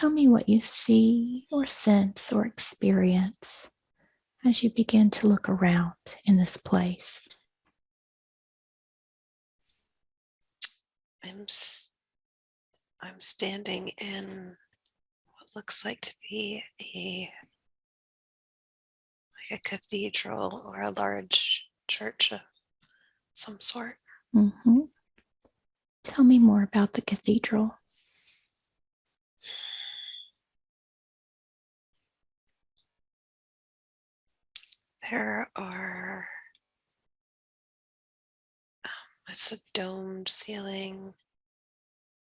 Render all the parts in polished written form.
tell me what you see or sense or experience as you begin to look around in this place. I'm standing in what looks like to be a cathedral or a large church of some sort. Mm-hmm. Tell me more about the cathedral. There are, it's a domed ceiling,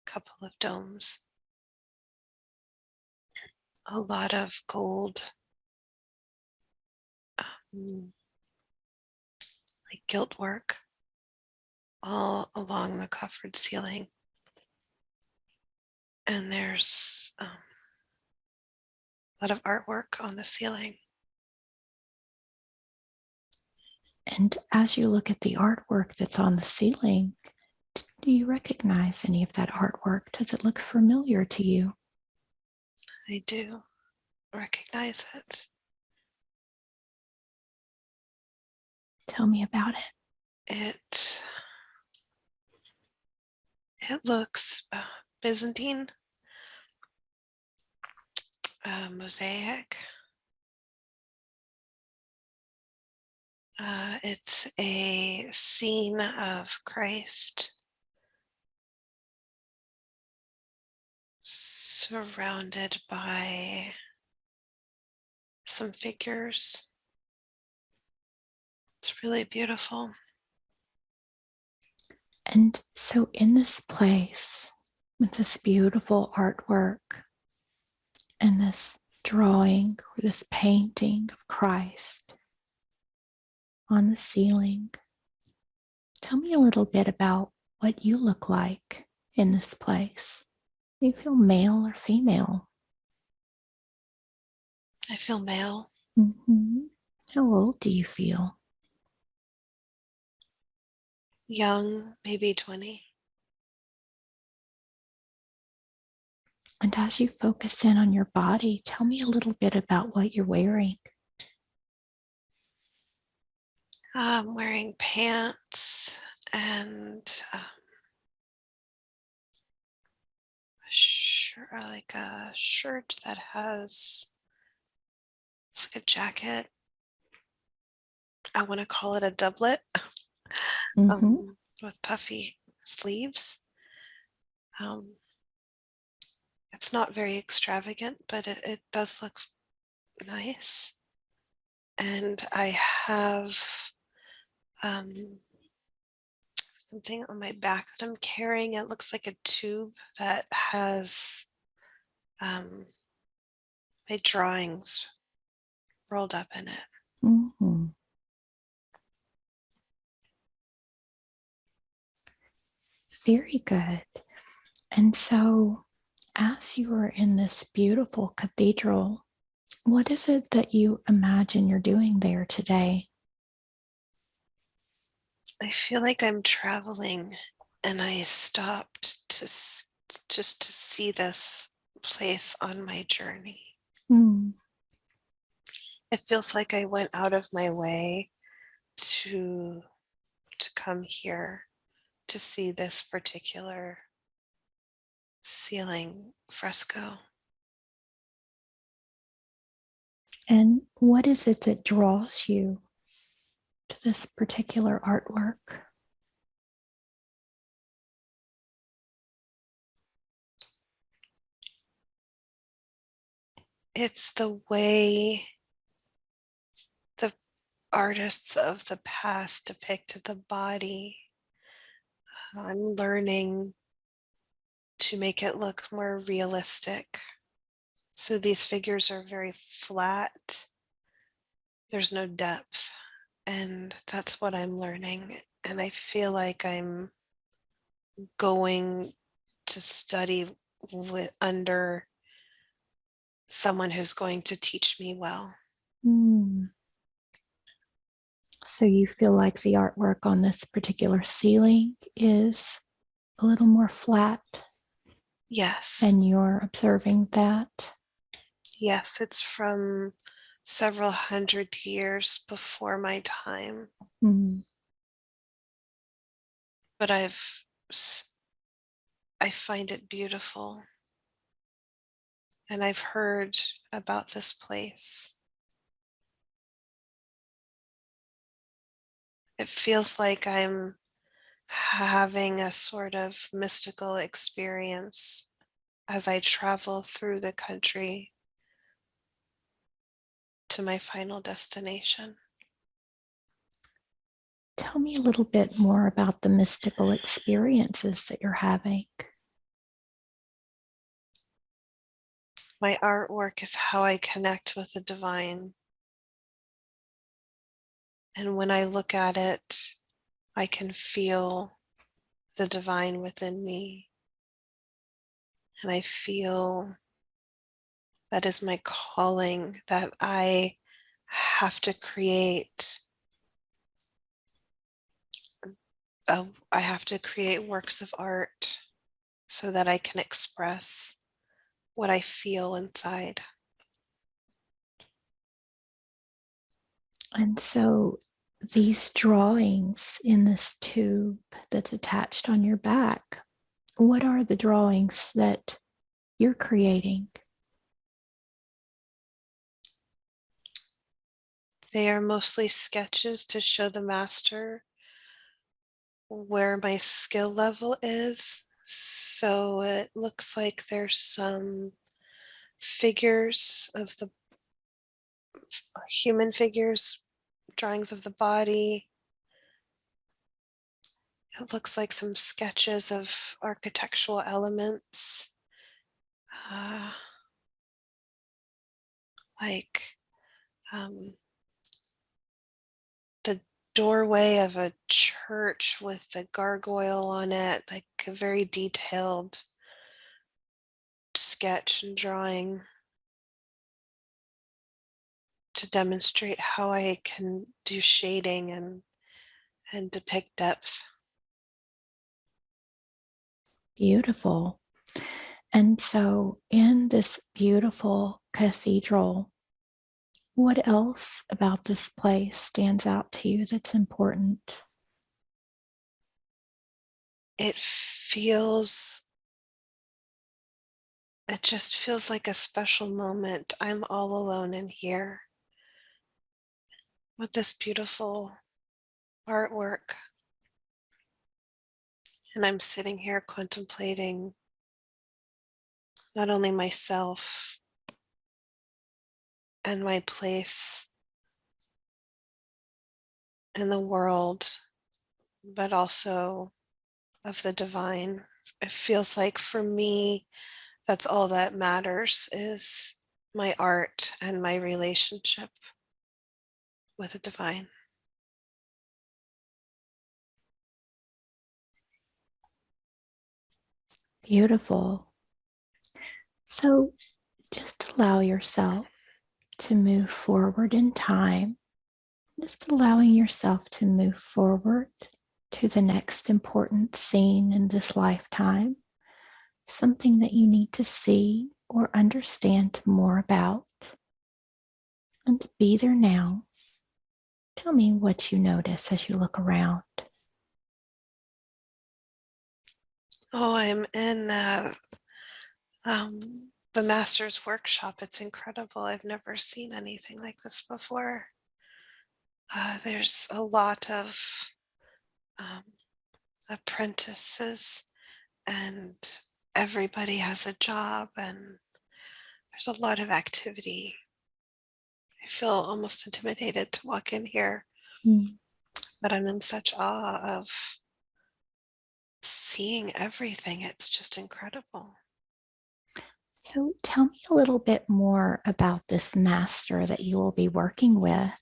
a couple of domes, a lot of gold, like gilt work all along the coffered ceiling. And there's a lot of artwork on the ceiling. And as you look at the artwork that's on the ceiling, do you recognize any of that artwork? Does it look familiar to you? I do recognize it. Tell me about it. It looks Byzantine, mosaic. It's a scene of Christ surrounded by some figures. It's really beautiful. And so in this place, with this beautiful artwork and this drawing or this painting of Christ on the ceiling, tell me a little bit about what you look like in this place. Do you feel male or female? I feel male. Mm-hmm. How old do you feel? Young, maybe 20. And as you focus in on your body, tell me a little bit about what you're wearing. I'm wearing pants and like a shirt that has, it's like a jacket. I want to call it a doublet Mm-hmm. with puffy sleeves. It's not very extravagant, but it does look nice. And I have something on my back that I'm carrying. It looks like a tube that has my drawings rolled up in it. Mm-hmm. Very good. And so, as you are in this beautiful cathedral, what is it that you imagine you're doing there today? I feel like I'm traveling and I stopped just to see this place on my journey. Mm. It feels like I went out of my way to come here to see this particular ceiling fresco. And what is it that draws you to this particular artwork? It's the way the artists of the past depicted the body. I'm learning to make it look more realistic. So these figures are very flat. There's no depth. And that's what I'm learning. And I feel like I'm going to study under someone who's going to teach me well. Mm. So you feel like the artwork on this particular ceiling is a little more flat? Yes. And you're observing that? Yes, it's from several hundred years before my time. Mm. But I find it beautiful. And I've heard about this place. It feels like I'm having a sort of mystical experience as I travel through the country to my final destination. Tell me a little bit more about the mystical experiences that you're having. My artwork is how I connect with the divine. And when I look at it, I can feel the divine within me. And I feel that is my calling, that I have to create I have to create works of art so that I can express what I feel inside. And so these drawings in this tube that's attached on your back, what are the drawings that you're creating? They are mostly sketches to show the master where my skill level is. So it looks like there's some figures of the human figures, drawings of the body. It looks like some sketches of architectural elements, uh, like um, the doorway of a church with the gargoyle on it, like a very detailed sketch and drawing to demonstrate how I can do shading and depict depth. Beautiful. And so, in this beautiful cathedral, what else about this place stands out to you that's important? It just feels like a special moment. I'm all alone in here with this beautiful artwork. And I'm sitting here contemplating not only myself and my place in the world, but also of the divine. It feels like for me, that's all that matters is my art and my relationship with the divine. Beautiful. So, just allow yourself to move forward in time, just allowing yourself to move forward to the next important scene in this lifetime, something that you need to see or understand more about, and to be there now. Tell me what you notice as you look around. Oh, I'm in the master's workshop. It's incredible. I've never seen anything like this before. There's a lot of um, apprentices, and everybody has a job, and there's a lot of activity. I feel almost intimidated to walk in here, Mm. but I'm in such awe of seeing everything. It's just incredible. So, tell me a little bit more about this master that you will be working with.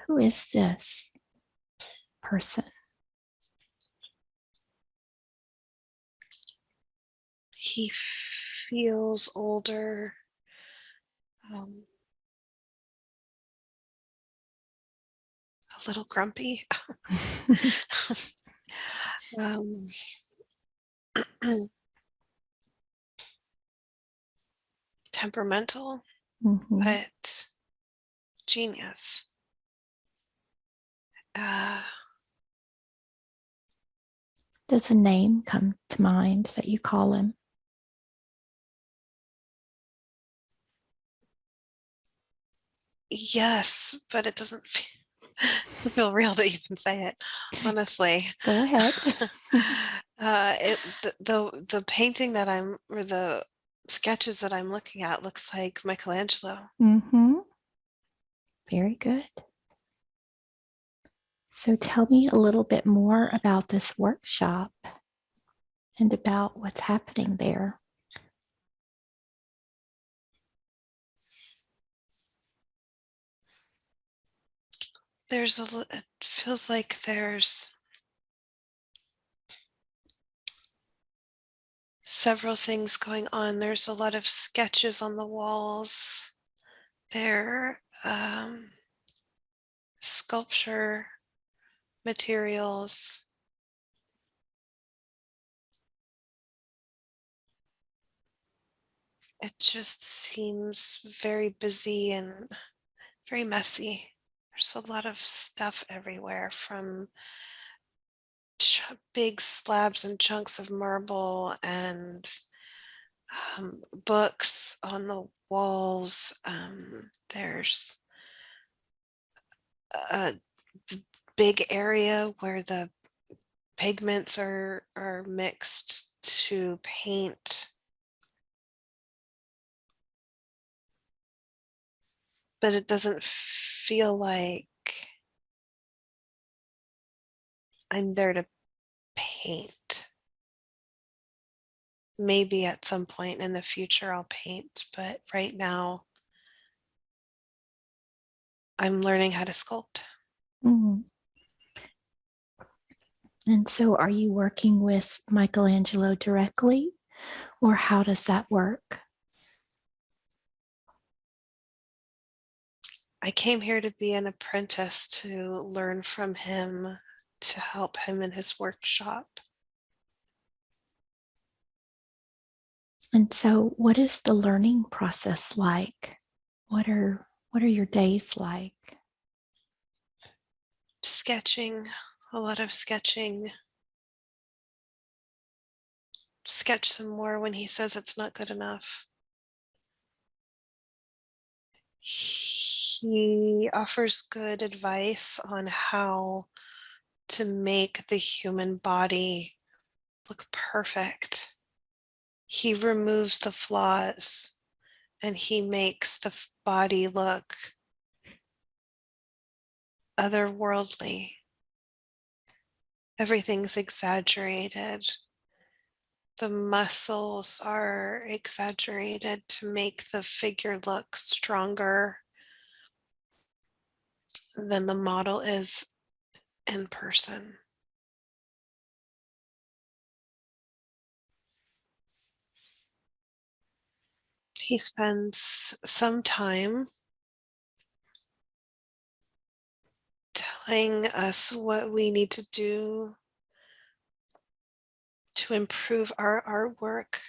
Who is this person? He feels older, um, a little grumpy. um, temperamental, Mhm. but genius. Uh, Does a name come to mind that you call him? yes, but it doesn't feel real to even say it, honestly. Go ahead. The painting that or the sketches that I'm looking at looks like Michelangelo. Mm-hmm. Very good. So tell me a little bit more about this workshop and about what's happening there. It feels like there's several things going on. There's a lot of sketches on the walls. There, sculpture materials. It just seems very busy and very messy. There's a lot of stuff everywhere, from big slabs and chunks of marble and books on the walls. There's a big area where the pigments are mixed to paint, but it doesn't feel like I'm there to paint. Maybe at some point in the future I'll paint, but right now I'm learning how to sculpt. Mhm. And so are you working with Michelangelo directly, or how does that work? I came here to be an apprentice, to learn from him, to help him in his workshop. And so what is the learning process like? What are your days like? Sketching, a lot of sketching. Sketch some more when he says it's not good enough. He offers good advice on how to make the human body look perfect. He removes the flaws and he makes the body look otherworldly. Everything's exaggerated. The muscles are exaggerated to make the figure look stronger than the model is in person. He spends some time telling us what we need to do to improve our artwork,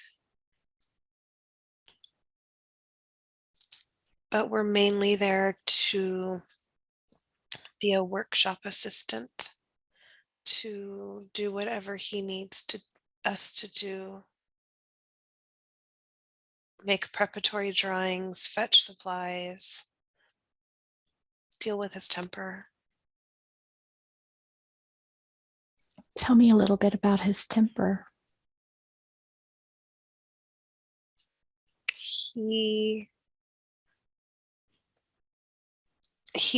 but we're mainly there to be a workshop assistant, to do whatever he needs us to do. Make preparatory drawings, fetch supplies, deal with his temper. Tell me a little bit about his temper. He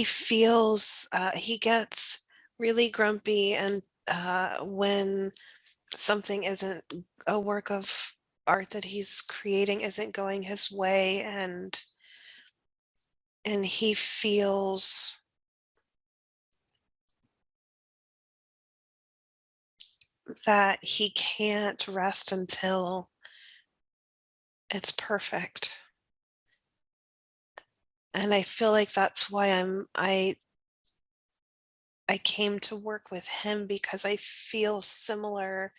feels he gets really grumpy, and when something isn't a work of art that he's creating isn't going his way, and he feels that he can't rest until it's perfect. And I feel like that's why I came to work with him, because I feel similar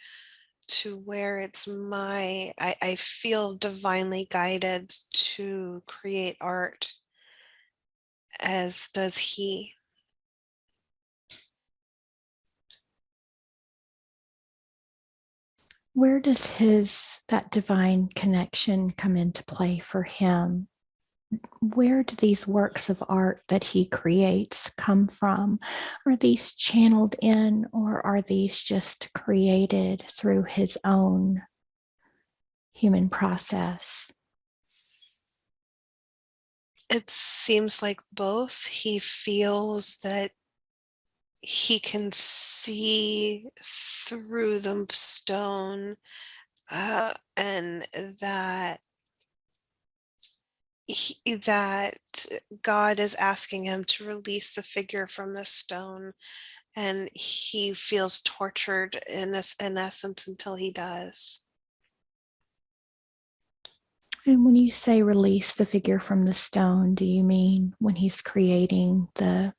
to where it's I feel divinely guided to create art, as does he. Where does that divine connection come into play for him? Where do these works of art that he creates come from? Are these channeled in, or are these just created through his own human process? It seems like both. He feels that he can see through the stone, and that God is asking him to release the figure from the stone, and he feels tortured in essence until he does. And when you say release the figure from the stone, do you mean when he's creating the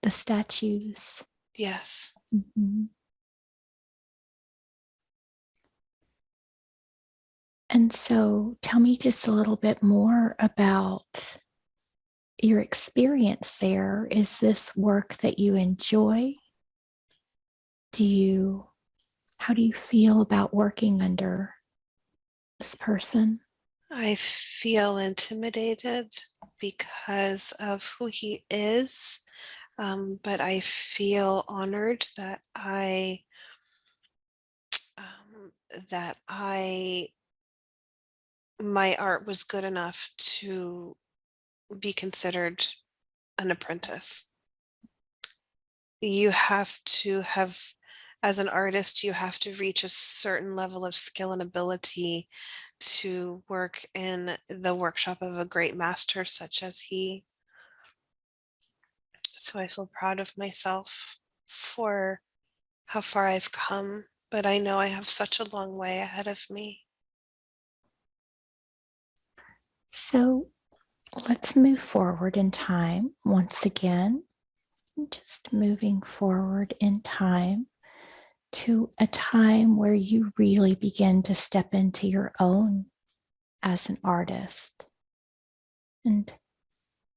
statues? Yes. Mm-hmm. And so tell me just a little bit more about your experience there. Is this work that you enjoy? How do you feel about working under this person? I feel intimidated because of who he is, but I feel honored that um, that I my art was good enough to be considered an apprentice. You have to have, as an artist, you have to reach a certain level of skill and ability to work in the workshop of a great master such as he. So I feel proud of myself for how far I've come, but I know I have such a long way ahead of me. So let's move forward in time once again, just moving forward in time to a time where you really begin to step into your own as an artist. And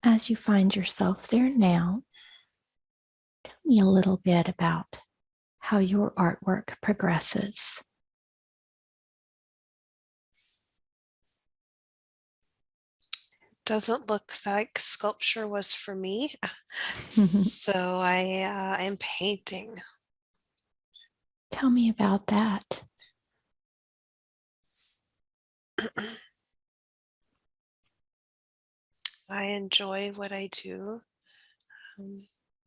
as you find yourself there now, tell me a little bit about how your artwork progresses. Doesn't look like sculpture was for me, so I am painting. Tell me about that. I enjoy what I do. Um,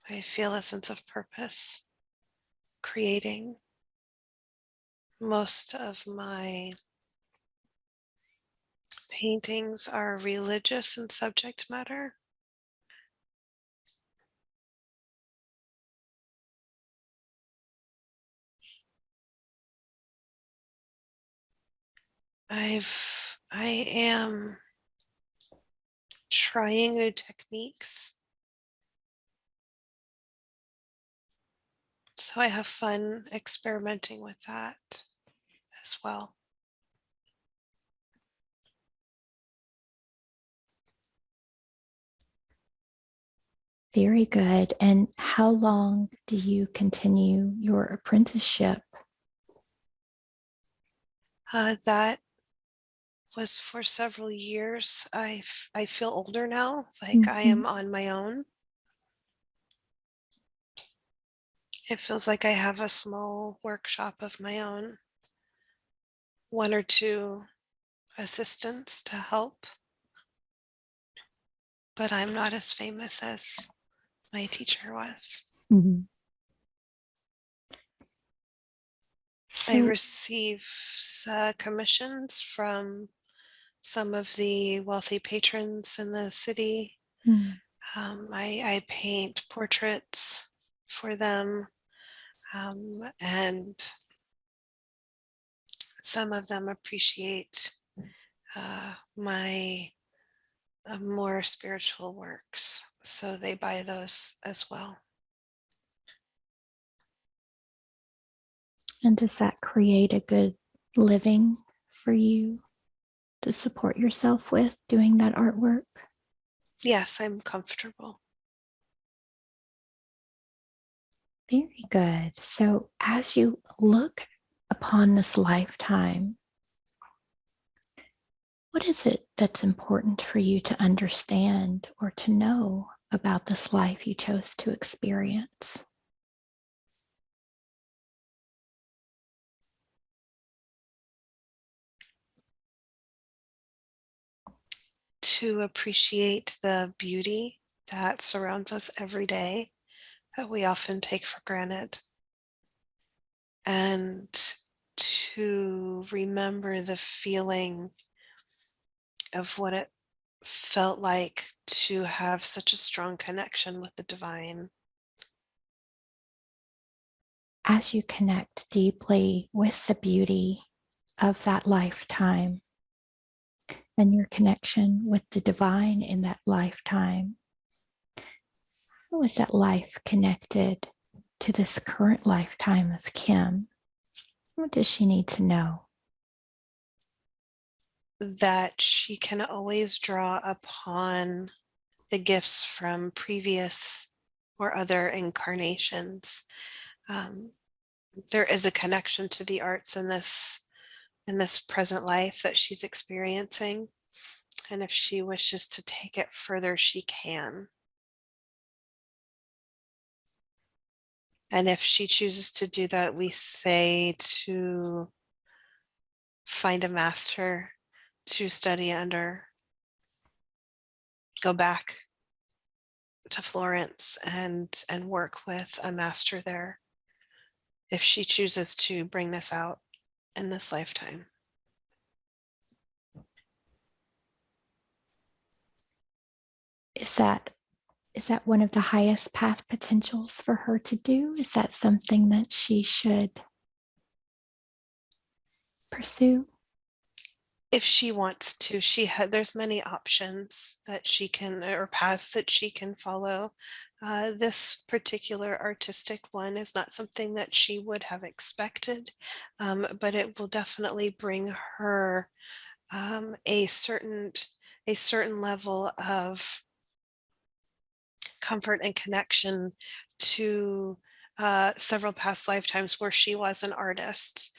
I feel a sense of purpose creating. Most of my paintings are religious in subject matter. I am trying new techniques, so I have fun experimenting with that as well. Very good. And how long do you continue your apprenticeship? That was for several years. I feel older now, like I Mm-hmm. am on my own. It feels like I have a small workshop of my own, one or two assistants to help, but I'm not as famous as my teacher was. Mm-hmm. I So, receive commissions from some of the wealthy patrons in the city. mm, I paint portraits for them, and some of them appreciate my more spiritual works, so they buy those as well. And does that create a good living for you to support yourself with doing that artwork? Yes, I'm comfortable. Very good. So as you look upon this lifetime, what is it that's important for you to understand or to know about this life you chose to experience? To appreciate the beauty that surrounds us every day that we often take for granted, and to remember the feeling of what it felt like to have such a strong connection with the divine. As you connect deeply with the beauty of that lifetime and your connection with the divine in that lifetime, how is that life connected to this current lifetime of Kim? What does she need to know? That she can always draw upon the gifts from previous or other incarnations. Um, there is a connection to the arts in this present life that she's experiencing, and if she wishes to take it further, she can. And if she chooses to do that, we say to find a master to study under, go back to Florence and work with a master there if she chooses to bring this out in this lifetime. Is that one of the highest path potentials for her to do? Is that something that she should pursue? If she wants to, there's many options that she can, or paths that she can follow. This particular artistic one is not something that she would have expected, but it will definitely bring her a certain level of comfort and connection to several past lifetimes where she was an artist.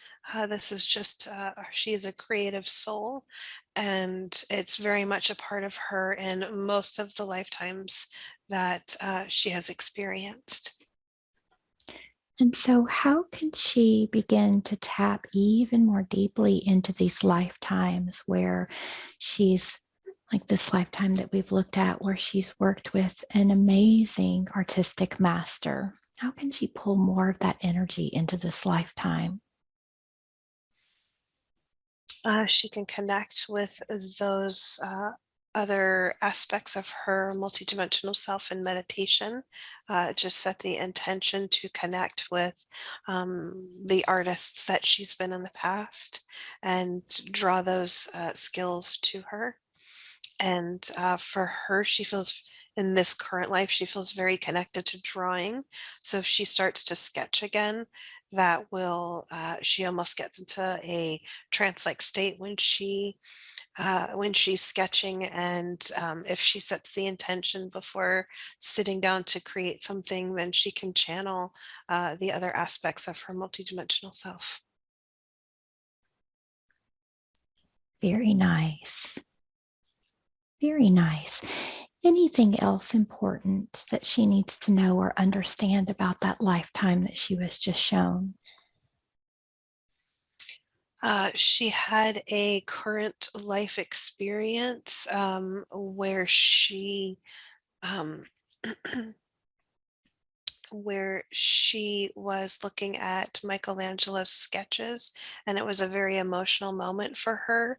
This is just, she is a creative soul, and it's very much a part of her in most of the lifetimes that she has experienced. And so, how can she begin to tap even more deeply into these lifetimes where she's like this lifetime that we've looked at, where she's worked with an amazing artistic master? How can she pull more of that energy into this lifetime? She can connect with those other aspects of her multidimensional self in meditation. Just set the intention to connect with the artists that she's been in the past and draw those skills to her. And for her, she feels in this current life, she feels very connected to drawing. So if she starts to sketch again, that will, she almost gets into a trance-like state when she's sketching. And if she sets the intention before sitting down to create something, then she can channel the other aspects of her multidimensional self. Very nice. Very nice. Anything else important that she needs to know or understand about that lifetime that she was just shown? She had a current life experience where um, where she was looking at Michelangelo's sketches, and it was a very emotional moment for her,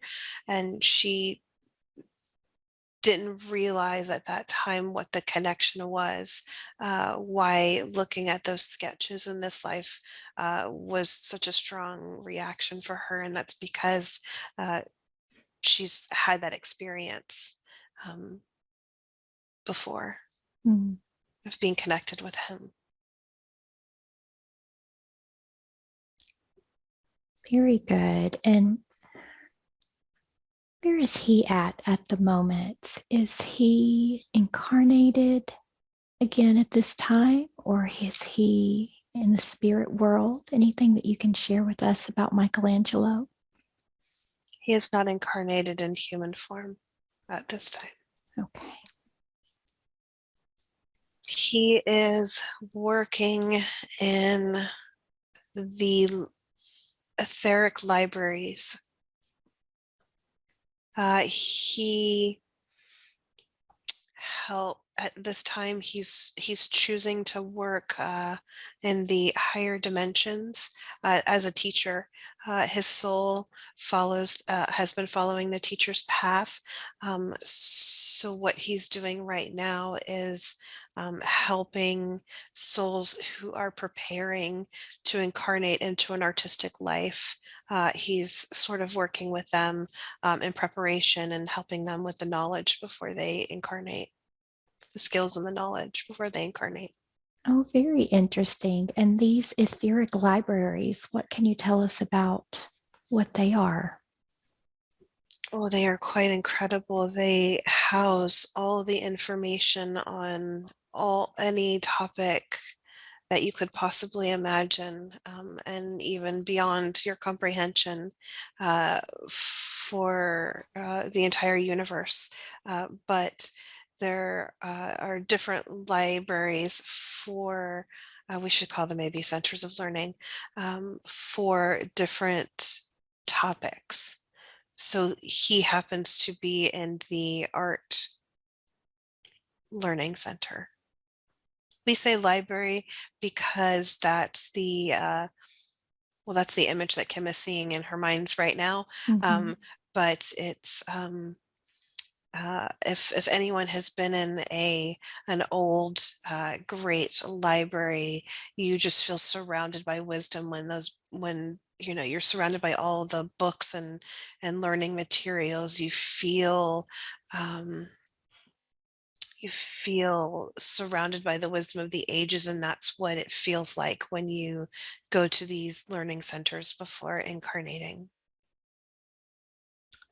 and she didn't realize at that time what the connection was, why looking at those sketches in this life was such a strong reaction for her. And that's because uh, she's had that experience um, before Mm. of being connected with him. Very good. And where is he at the moment? Is he incarnated again at this time, or is he in the spirit world? Anything that you can share with us about Michelangelo? He is not incarnated in human form at this time. Okay. He is working in the etheric libraries. He help at this time. He's choosing to work in the higher dimensions as a teacher. His soul has been following the teacher's path. So what he's doing right now is helping souls who are preparing to incarnate into an artistic life. He's sort of working with them in preparation and helping them with the knowledge before they incarnate, the skills and the knowledge before they incarnate. Oh, very interesting. And these etheric libraries, what can you tell us about what they are? Oh, they are quite incredible. They house all the information on any topic that you could possibly imagine, and even beyond your comprehension, for the entire universe. But there are different libraries for, we should call them maybe centers of learning, for different topics. So he happens to be in the art learning center. We say library because that's the that's the image that Kim is seeing in her minds right now. Mhm. But it's if anyone has been in an old great library, you just feel surrounded by wisdom when you're surrounded by all the books and learning materials. Um, you feel surrounded by the wisdom of the ages, and that's what it feels like when you go to these learning centers before incarnating.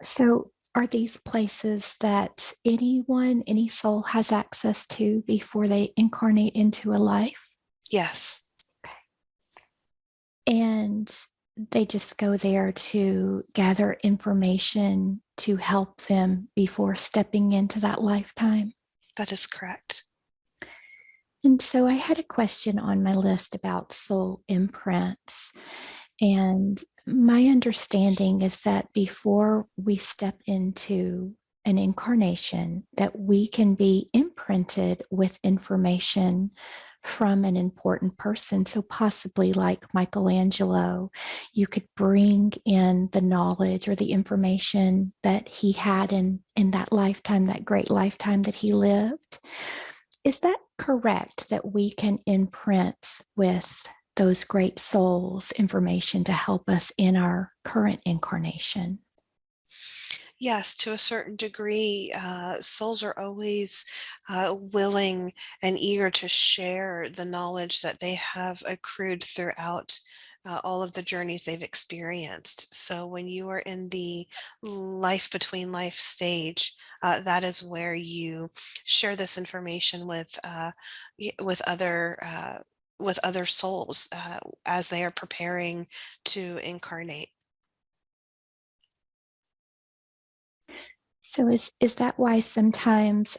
So, are these places that any soul has access to before they incarnate into a life? Yes, And they just go there to gather information to help them before stepping into that lifetime. that is correct. And so I had a question on my list about soul imprints. And my understanding is that before we step into an incarnation, that we can be imprinted with information from an important person. So possibly like Michelangelo, you could bring in the knowledge or the information that he had in that lifetime, that great lifetime that he lived. Is that correct that we can imprint with those great souls information to help us in our current incarnation? Yes, to a certain degree, souls are always willing and eager to share the knowledge that they have accrued throughout all of the journeys they've experienced. So when you are in the life between life stage, that is where you share this information with other souls as they are preparing to incarnate. So is that why sometimes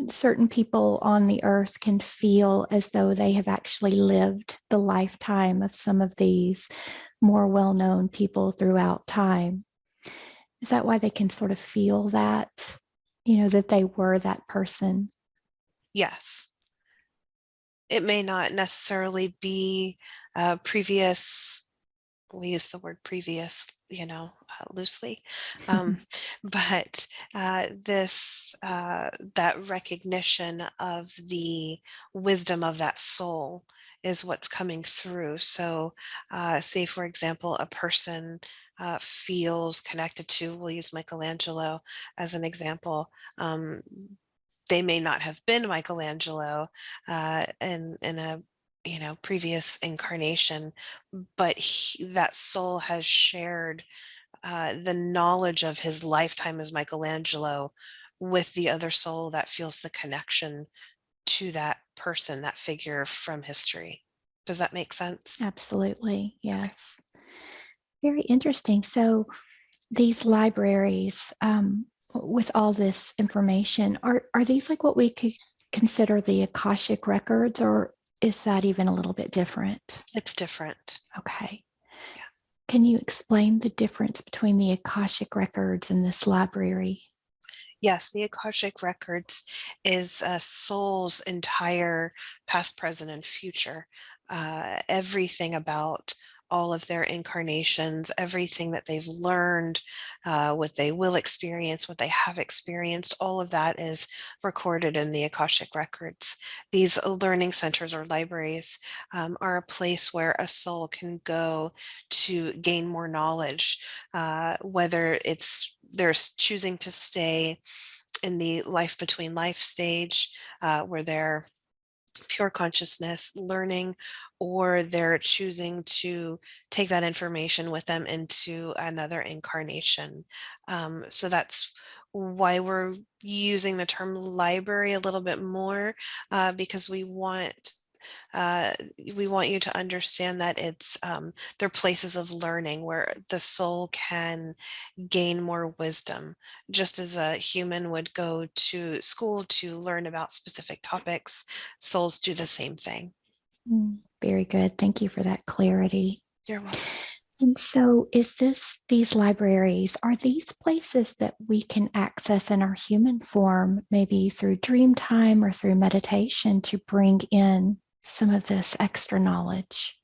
certain people on the earth can feel as though they have actually lived the lifetime of some of these more well-known people throughout time? Is that why they can sort of feel that, that they were that person? Yes. It may not necessarily be previous, we use the word previous, loosely, um, but that recognition of the wisdom of that soul is what's coming through. So, say, for example, a person feels connected to, we'll use Michelangelo as an example. They may not have been Michelangelo in a previous incarnation, but that soul has shared the knowledge of his lifetime as Michelangelo with the other soul that feels the connection to that person, that figure from history. Does that make sense? Absolutely. Okay. Yes. Very interesting. So these libraries, with all this information, are these like what we could consider the Akashic records, or is that even a little bit different? It's different. Okay. Yeah. Can you explain the difference between the Akashic records and this library? Yes, the Akashic Records is a soul's entire past, present, and future. Everything about all of their incarnations, everything that they've learned, what they will experience, what they have experienced, all of that is recorded in the Akashic Records. These learning centers or libraries are a place where a soul can go to gain more knowledge, whether they're choosing to stay in the life between life stage, where they're pure consciousness learning, or they're choosing to take that information with them into another incarnation. So that's why we're using the term library a little bit more, because uh, we want you to understand that they're places of learning where the soul can gain more wisdom. Just as a human would go to school to learn about specific topics, souls do the same thing. Very good. Thank you for that clarity. You're welcome. And so, these libraries, are these places that we can access in our human form, maybe through dream time or through meditation, to bring in some of this extra knowledge?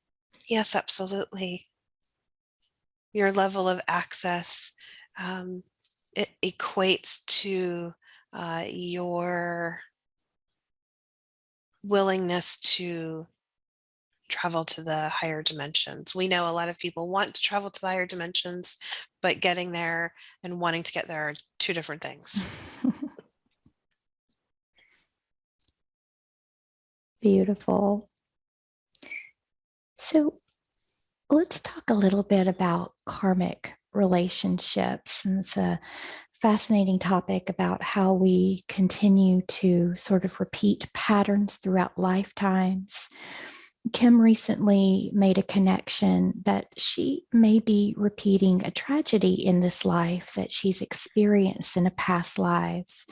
Yes, absolutely. Your level of access, it equates to your willingness to travel to the higher dimensions. We know a lot of people want to travel to the higher dimensions, but getting there and wanting to get there are two different things. Beautiful. So, let's talk a little bit about karmic relationships. And it's a fascinating topic about how we continue to sort of repeat patterns throughout lifetimes. Kim recently made a connection that she may be repeating a tragedy in this life that she's experienced in a past lives.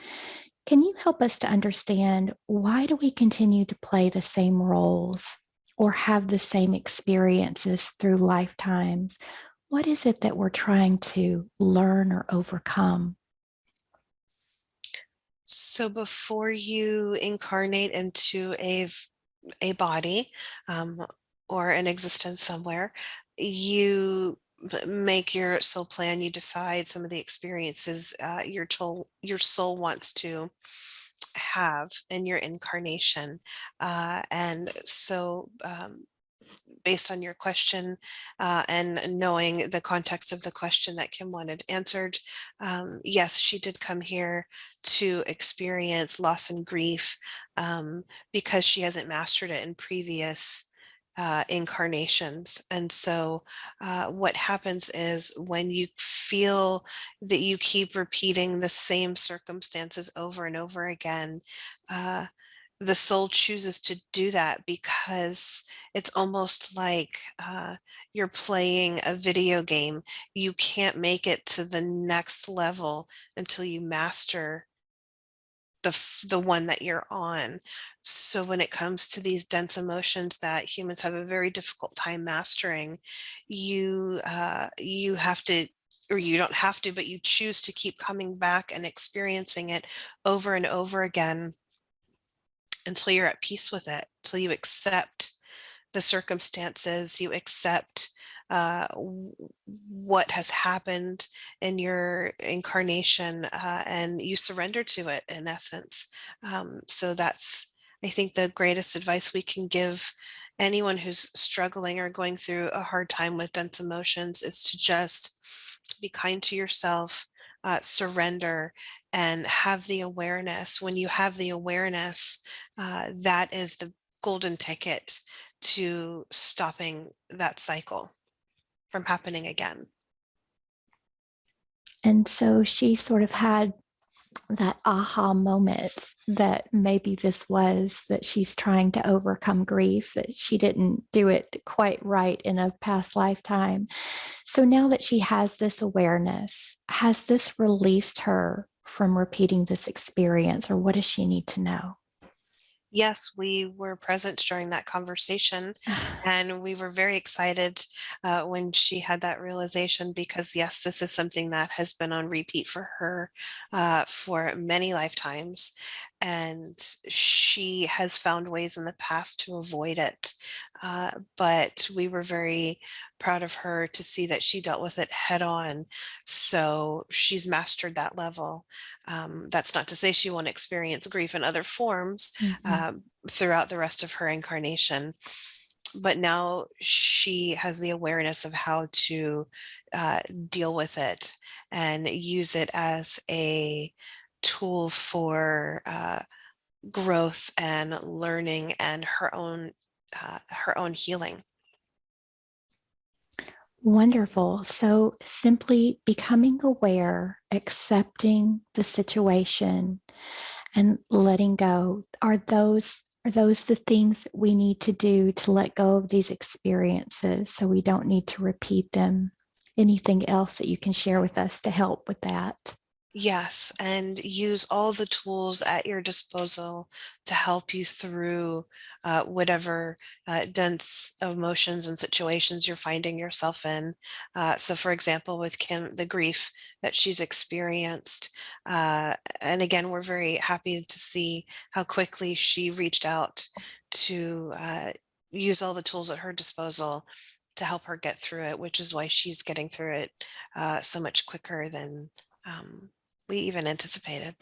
Can you help us to understand, why do we continue to play the same roles or have the same experiences through lifetimes? What is it that we're trying to learn or overcome? So before you incarnate into a body, or an existence somewhere, you make your soul plan. You decide some of the experiences your soul wants to have in your incarnation, and so based on your question, and knowing the context of the question that Kim wanted answered, yes, she did come here to experience loss and grief, because she hasn't mastered it in previous incarnations. And so, what happens is when you feel that you keep repeating the same circumstances over and over again, uh, the soul chooses to do that because it's almost like you're playing a video game. You can't make it to the next level until you master the one that you're on. So when it comes to these dense emotions that humans have a very difficult time mastering, you have to, or you don't have to, but you choose to keep coming back and experiencing it over and over again until you're at peace with it, till you accept the circumstances, you accept what has happened in your incarnation, and you surrender to it in essence. So that's, I think, the greatest advice we can give anyone who's struggling or going through a hard time with dense emotions, is to just be kind to yourself, surrender, and have the awareness. When you have the awareness, that is the golden ticket to stopping that cycle from happening again. And so she sort of had that aha moment that maybe this was that she's trying to overcome grief, that she didn't do it quite right in a past lifetime. So now that she has this awareness, has this released her from repeating this experience, or what does she need to know? Yes, we were present during that conversation, and we were very excited when she had that realization because, yes, this is something that has been on repeat for her for many lifetimes. And she has found ways in the past to avoid it. But we were very proud of her to see that she dealt with it head on. So she's mastered that level. That's not to say she won't experience grief in other forms Mhm. throughout the rest of her incarnation. But now she has the awareness of how to deal with it and use it as a tool for growth and learning and her own healing. Wonderful. So simply becoming aware, accepting the situation, and letting go, are those the things that we need to do to let go of these experiences so we don't need to repeat them? Anything else that you can share with us to help with that? Yes, and use all the tools at your disposal to help you through whatever dense emotions and situations you're finding yourself in. So, for example, with Kim, the grief that she's experienced, and again, we're very happy to see how quickly she reached out to use all the tools at her disposal to help her get through it, which is why she's getting through it so much quicker than. Um, we even anticipated.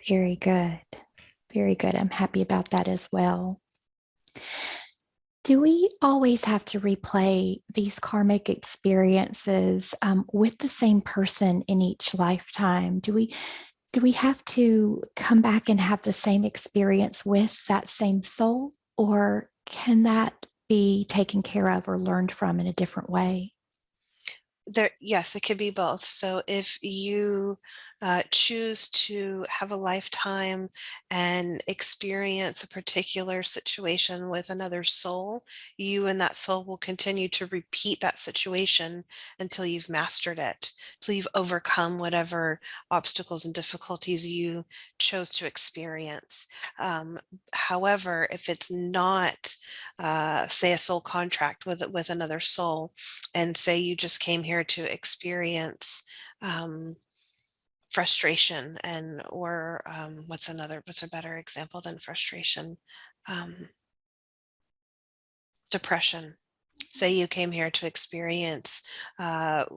Very good. Very good. I'm happy about that as well. Do we always have to replay these karmic experiences with the same person in each lifetime? Do we have to come back and have the same experience with that same soul, or can that be taken care of or learned from in a different way? There, yes, it could be both. So if you choose to have a lifetime and experience a particular situation with another soul, you and that soul will continue to repeat that situation until you've mastered it, till you've overcome whatever obstacles and difficulties you chose to experience. However, if it's not, say, a soul contract with another soul, and say you just came here to experience um, frustration and or what's a better example than frustration, um, depression. Say you came here to experience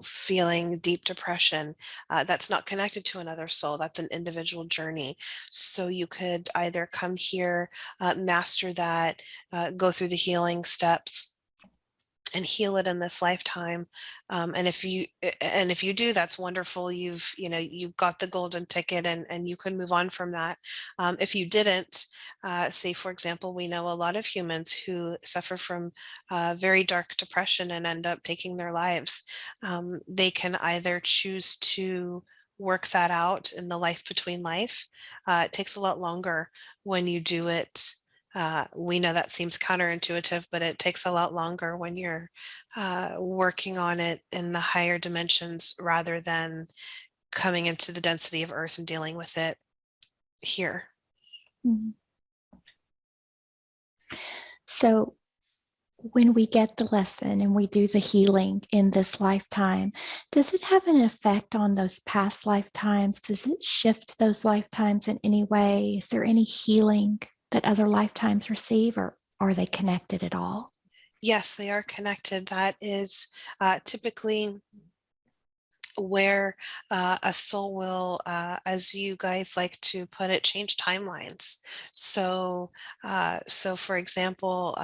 feeling deep depression. That's not connected to another soul. That's an individual journey. So you could either come here, master that, go through the healing steps, and heal it in this lifetime. And if you do, that's wonderful. You've got the golden ticket, and you can move on from that. If you didn't, say for example, we know a lot of humans who suffer from very dark depression and end up taking their lives. They can either choose to work that out in the life between life. It takes a lot longer when you do it. We know that seems counterintuitive, but it takes a lot longer when you're working on it in the higher dimensions rather than coming into the density of Earth and dealing with it here. Mhm. So, when we get the lesson and we do the healing in this lifetime, does it have an effect on those past lifetimes? Does it shift those lifetimes in any way? Is there any healing that other lifetimes receive, or are they connected at all? Yes, they are connected. That is typically where a soul will, as you guys like to put it, change timelines. So for example,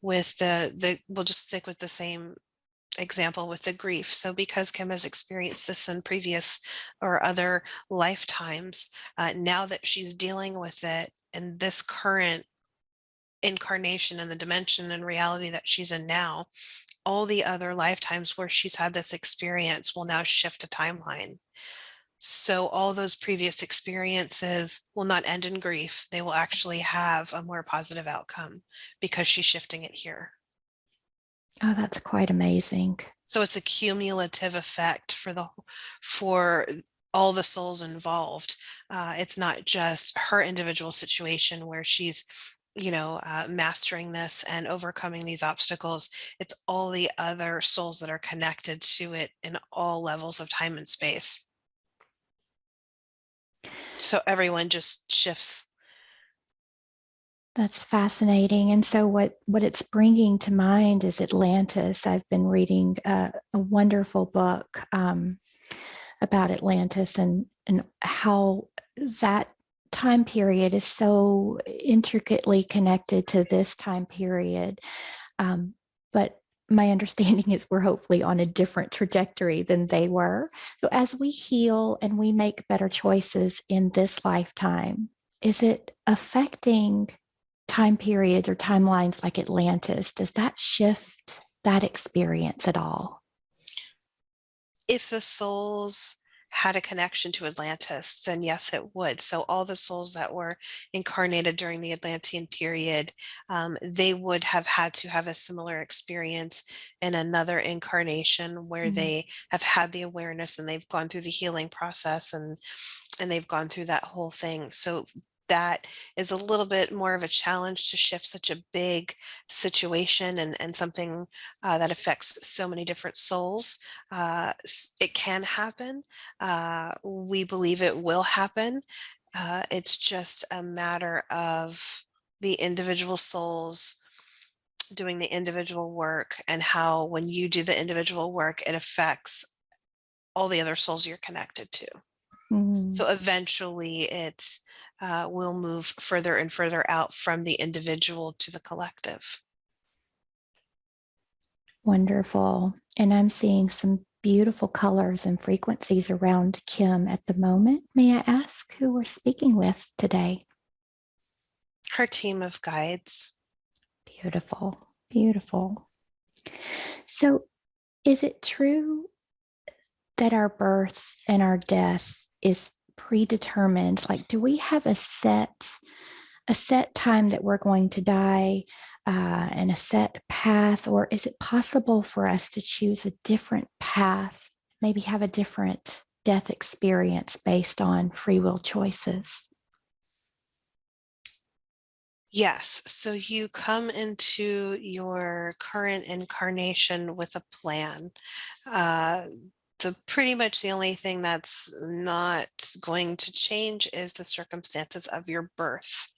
with we'll just stick with the same example with the grief. So because Kim has experienced this in previous or other lifetimes, now that she's dealing with it in this current incarnation and the dimension and reality that she's in now, all the other lifetimes where she's had this experience will now shift a timeline. So all those previous experiences will not end in grief. They will actually have a more positive outcome because she's shifting it here. Oh, that's quite amazing. So it's a cumulative effect for all the souls involved. It's not just her individual situation where she's, mastering this and overcoming these obstacles. It's all the other souls that are connected to it in all levels of time and space. So everyone just shifts. That's fascinating. And so what it's bringing to mind is Atlantis. I've been reading a wonderful book about Atlantis and how that time period is so intricately connected to this time period. But my understanding is we're hopefully on a different trajectory than they were. So as we heal and we make better choices in this lifetime, is it affecting time periods or timelines like Atlantis? Does that shift that experience at all? If the souls had a connection to Atlantis, then yes, it would. So all the souls that were incarnated during the Atlantean period, they would have had to have a similar experience in another incarnation where they have had the awareness and they've gone through the healing process and they've gone through that whole thing. So that is a little bit more of a challenge to shift such a big situation and something that affects so many different souls. It can happen. We believe it will happen. It's just a matter of the individual souls doing the individual work and how when you do the individual work, it affects all the other souls you're connected to. So eventually it will move further and further out from the individual to the collective. Wonderful. And I'm seeing some beautiful colors and frequencies around Kim at the moment. May I ask who we're speaking with today? Her team of guides. Beautiful, beautiful. So is it true that our birth and our death is predetermined? Like, do we have a set time that we're going to die and a set path, or is it possible for us to choose a different path, maybe have a different death experience based on free will choices? Yes, so you come into your current incarnation with a plan. Pretty much the only thing that's not going to change is the circumstances of your birth.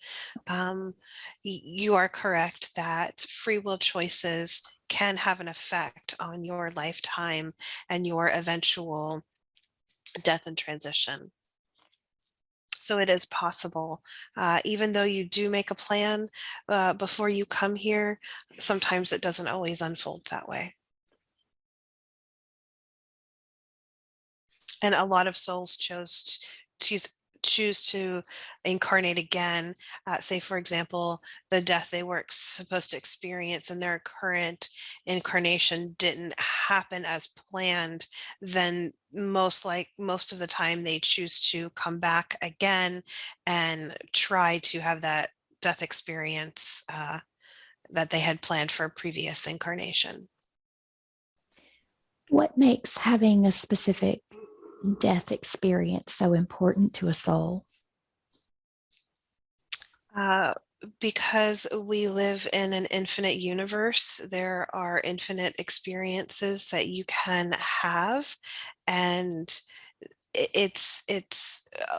You are correct that free will choices can have an effect on your lifetime and your eventual death and transition. So it is possible, even though you do make a plan before you come here, sometimes it doesn't always unfold that way. And a lot of souls choose to incarnate again. Say, for example, the death they were supposed to experience in their current incarnation didn't happen as planned, then most of the time they choose to come back again and try to have that death experience that they had planned for a previous incarnation. What makes having a specific death experience so important to a soul? Because we live in an infinite universe, there are infinite experiences that you can have, and it's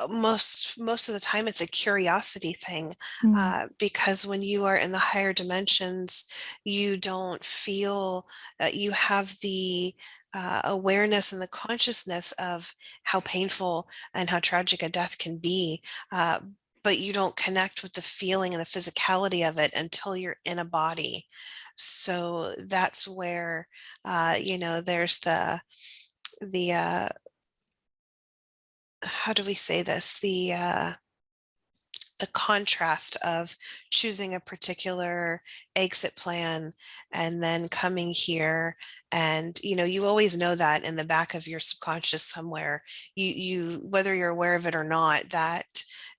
most of the time it's a curiosity thing, because when you are in the higher dimensions, you don't feel you have the awareness and the consciousness of how painful and how tragic a death can be, but you don't connect with the feeling and the physicality of it until you're in a body. So that's where there's the how do we say this? the contrast of choosing a particular exit plan and then coming here. And you always know that in the back of your subconscious somewhere, you whether you're aware of it or not, that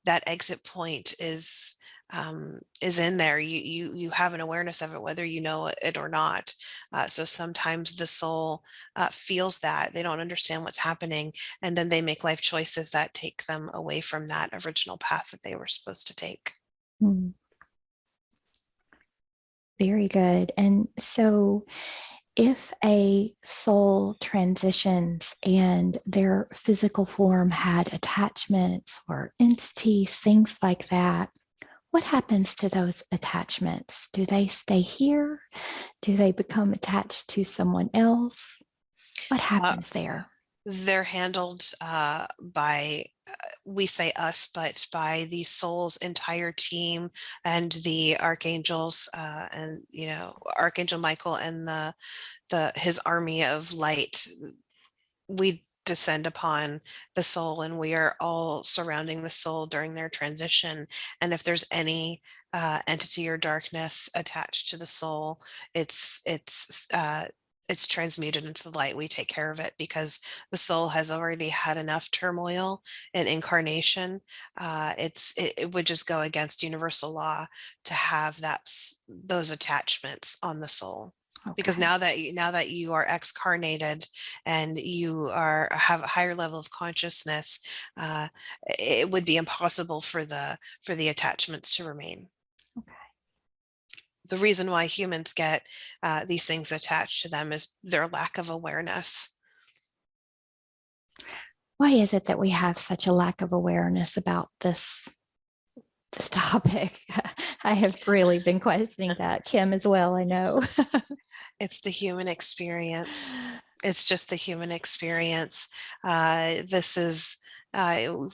exit point is in there. You have an awareness of it whether you know it or not. So sometimes the soul feels that they don't understand what's happening, and then they make life choices that take them away from that original path that they were supposed to take. Mm. Very good. And so, if a soul transitions and their physical form had attachments or entities, things like that, what happens to those attachments? Do they stay here? Do they become attached to someone else? What Uh, happens there? they're handled by, we say us, but by the soul's entire team and the archangels, and Archangel Michael and his army of light. We descend upon the soul, and we are all surrounding the soul during their transition. And if there's any entity or darkness attached to the soul, it's transmuted into the light. We take care of it because the soul has already had enough turmoil and incarnation. It would just go against universal law to have those attachments on the soul. Because Okay. now that you are excarnated and have a higher level of consciousness, uh, it would be impossible for the attachments to remain. Okay. The reason why humans get these things attached to them is their lack of awareness. Why is it that we have such a lack of awareness about this topic? I have really been questioning that, Kim, as well, I know. It's the human experience. It's just the human experience. This is,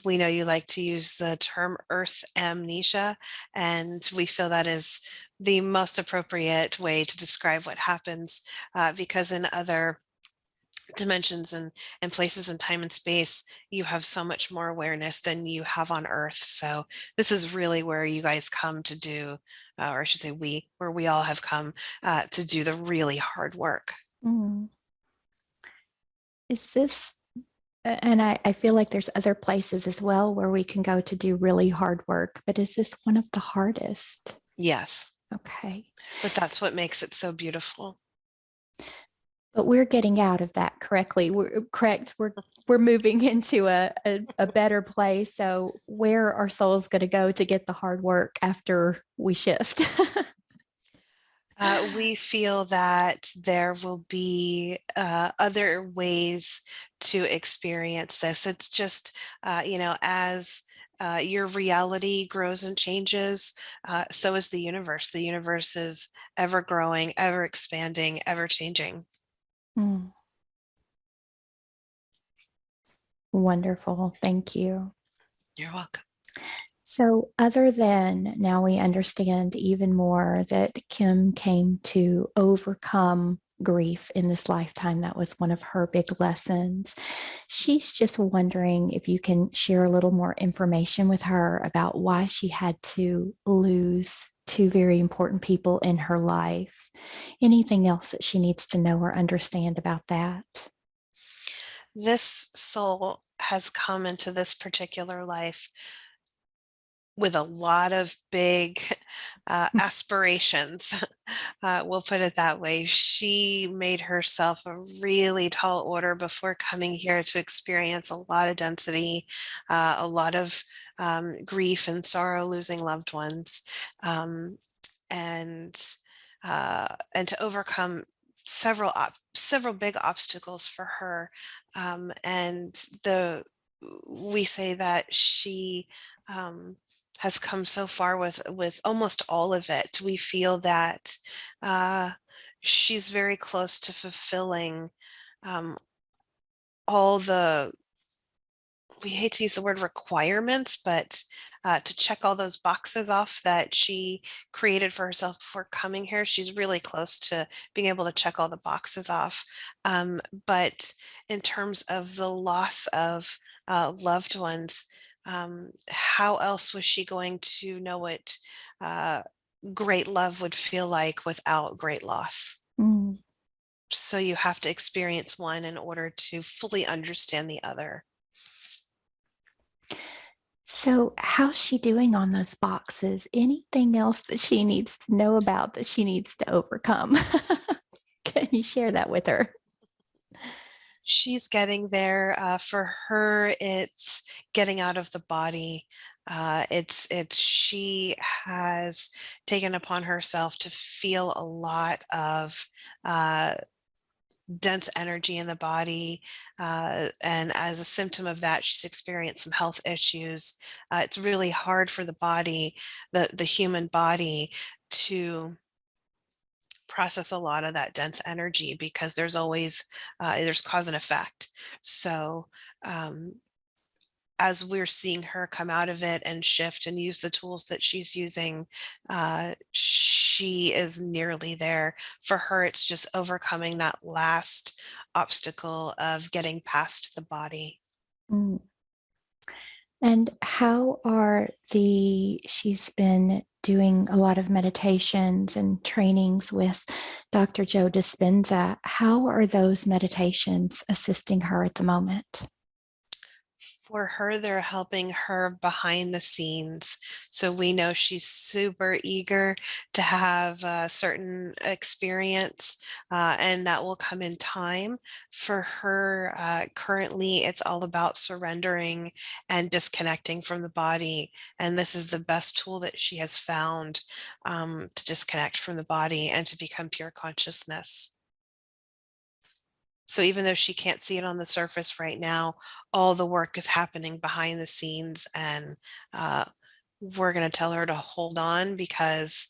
we know you like to use the term earth amnesia, and we feel that is the most appropriate way to describe what happens, because in other dimensions and places in time and space, you have so much more awareness than you have on earth. So this is really where you guys come to do, or I should say where we all have come to do the really hard work. Mm. Is this, and I feel like there's other places as well where we can go to do really hard work, but is this one of the hardest? Yes, Okay. but that's what makes it so beautiful. But we're getting out of that correctly. We're correct. We're moving into a better place. So where are souls going to go to get the hard work after we shift? We feel that there will be other ways to experience this. It's just, as your reality grows and changes, so is the universe. The universe is ever growing, ever expanding, ever changing. Mm. Wonderful. Thank you. You're welcome. So, other than now we understand even more that Kim came to overcome grief in this lifetime, that was one of her big lessons. She's just wondering if you can share a little more information with her about why she had to lose two very important people in her life. Anything else that she needs to know or understand about that? This soul has come into this particular life with a lot of big aspirations. We'll put it that way. She made herself a really tall order before coming here to experience a lot of density, a lot of grief and sorrow, losing loved ones, um, and and to overcome several big obstacles for her. And we say that she has come so far with almost all of it. We feel that uh, she's very close to fulfilling um, all the, we hate to use the word requirements, but to check all those boxes off that she created for herself before coming here. She's really close to being able to check all the boxes off. But in terms of the loss of loved ones, How else was she going to know what uh, great love would feel like without great loss? Mm. So you have to experience one in order to fully understand the other. So, how's she doing on those boxes? Anything else that she needs to know about that she needs to overcome? Can you share that with her? She's getting there. For her, it's getting out of the body. It's she has taken upon herself to feel a lot of uh, dense energy in the body, and as a symptom of that, she's experienced some health issues. It's really hard for the body, the human body, to process a lot of that dense energy because there's always there's cause and effect. So um, as we're seeing her come out of it and shift and use the tools that she's using, she is nearly there. For her, it's just overcoming that last obstacle of getting past the body. Mm. And how are she's been doing a lot of meditations and trainings with Dr. Joe Dispenza. How are those meditations assisting her at the moment? For her, they're helping her behind the scenes. So we know she's super eager to have a certain experience, and that will come in time. For her, currently, it's all about surrendering and disconnecting from the body. And this is the best tool that she has found, to disconnect from the body and to become pure consciousness. So even though she can't see it on the surface right now, all the work is happening behind the scenes, and uh, we're going to tell her to hold on because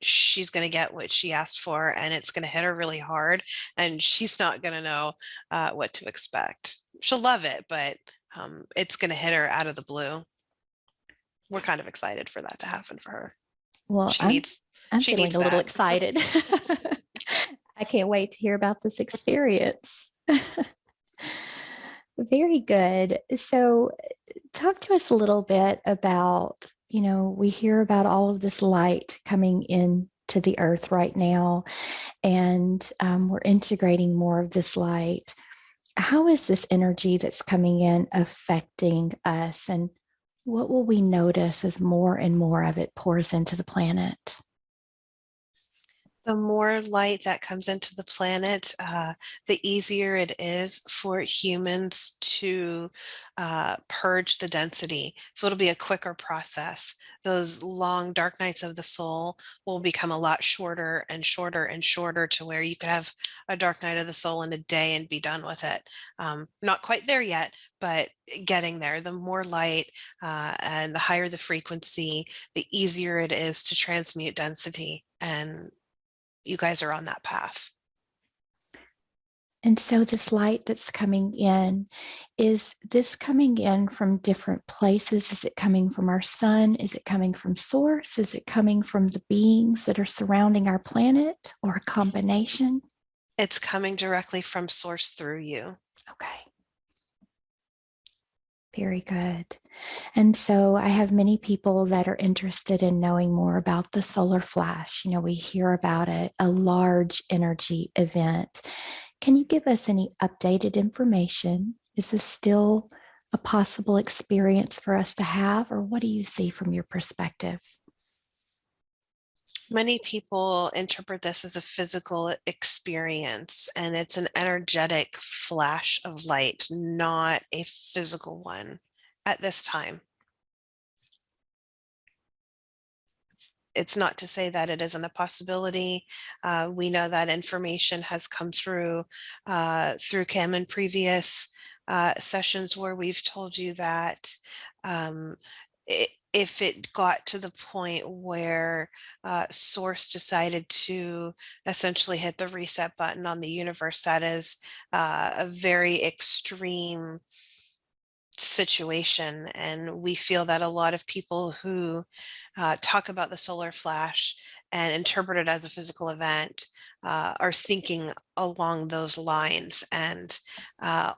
she's going to get what she asked for, and it's going to hit her really hard, and she's not going to know what to expect. She'll love it, but it's going to hit her out of the blue. We're kind of excited for that to happen for her. Well, She I'm needs I'm she feeling needs a little that. excited. I can't wait to hear about this experience. Very good. So, talk to us a little bit about, we hear about all of this light coming into the earth right now, and we're integrating more of this light. How is this energy that's coming in affecting us? And what will we notice as more and more of it pours into the planet? The more light that comes into the planet, the easier it is for humans to purge the density. So it'll be a quicker process. Those long dark nights of the soul will become a lot shorter and shorter and shorter to where you could have a dark night of the soul in a day and be done with it. Not quite there yet, but getting there. The more light and the higher the frequency, the easier it is to transmute density. And you guys are on that path. And so, this light that's coming in, is this coming in from different places? Is it coming from our sun? Is it coming from source? Is it coming from the beings that are surrounding our planet, or a combination? It's coming directly from source through you. Okay. Very good. And so I have many people that are interested in knowing more about the solar flash. We hear about it, a large energy event. Can you give us any updated information? Is this still a possible experience for us to have, or what do you see from your perspective? Many people interpret this as a physical experience, and it's an energetic flash of light, not a physical one at this time. It's not to say that it isn't a possibility. We know that information has come through Kim in previous sessions where we've told you that um, if it got to the point where Source decided to essentially hit the reset button on the universe, that is a very extreme situation. And we feel that a lot of people who talk about the solar flash and interpret it as a physical event are thinking along those lines. And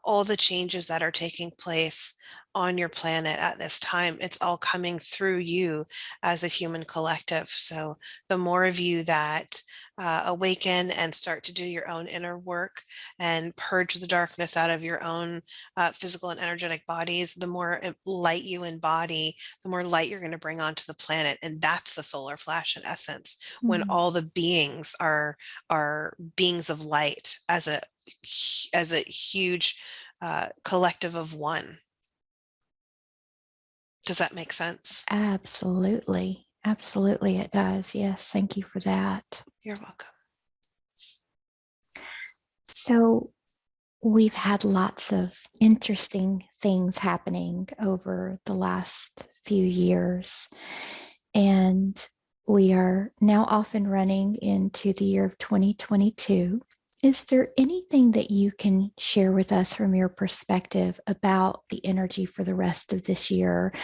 all the changes that are taking place on your planet at this time. It's all coming through you as a human collective. So the more of you that awaken and start to do your own inner work and purge the darkness out of your own physical and energetic bodies, the more light you embody, the more light you're going to bring onto the planet. And that's the solar flash in essence, when Mm, all the beings are beings of light as a huge collective of one. Does that make sense? absolutely. Absolutely, it does. Yes, thank you for that. You're welcome. So, we've had lots of interesting things happening over the last few years, and we are now off and running into the year of 2022. Is there anything that you can share with us from your perspective about the energy for the rest of this year?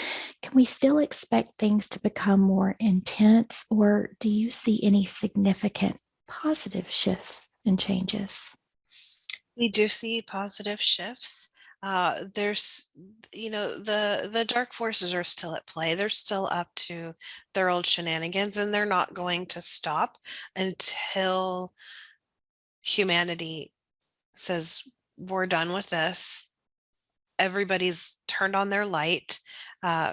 Can we still expect things to become more intense, or do you see any significant positive shifts and changes? We do see positive shifts. There's, the dark forces are still at play. They're still up to their old shenanigans, and they're not going to stop until humanity says, we're done with this. Everybody's turned on their light,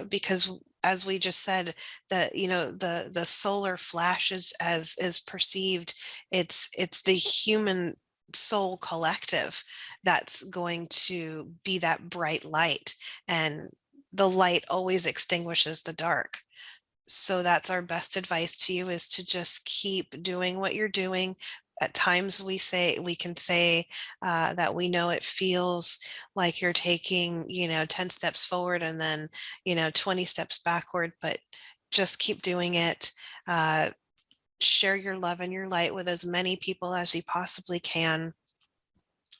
because as we just said, that the solar flashes as is perceived, it's the human soul collective that's going to be that bright light, and the light always extinguishes the dark. So that's our best advice to you, is to just keep doing what you're doing. At times we can say that we know it feels like you're taking 10 steps forward and then 20 steps backward, but just keep doing it. uh, Share your love and your light with as many people as you possibly can.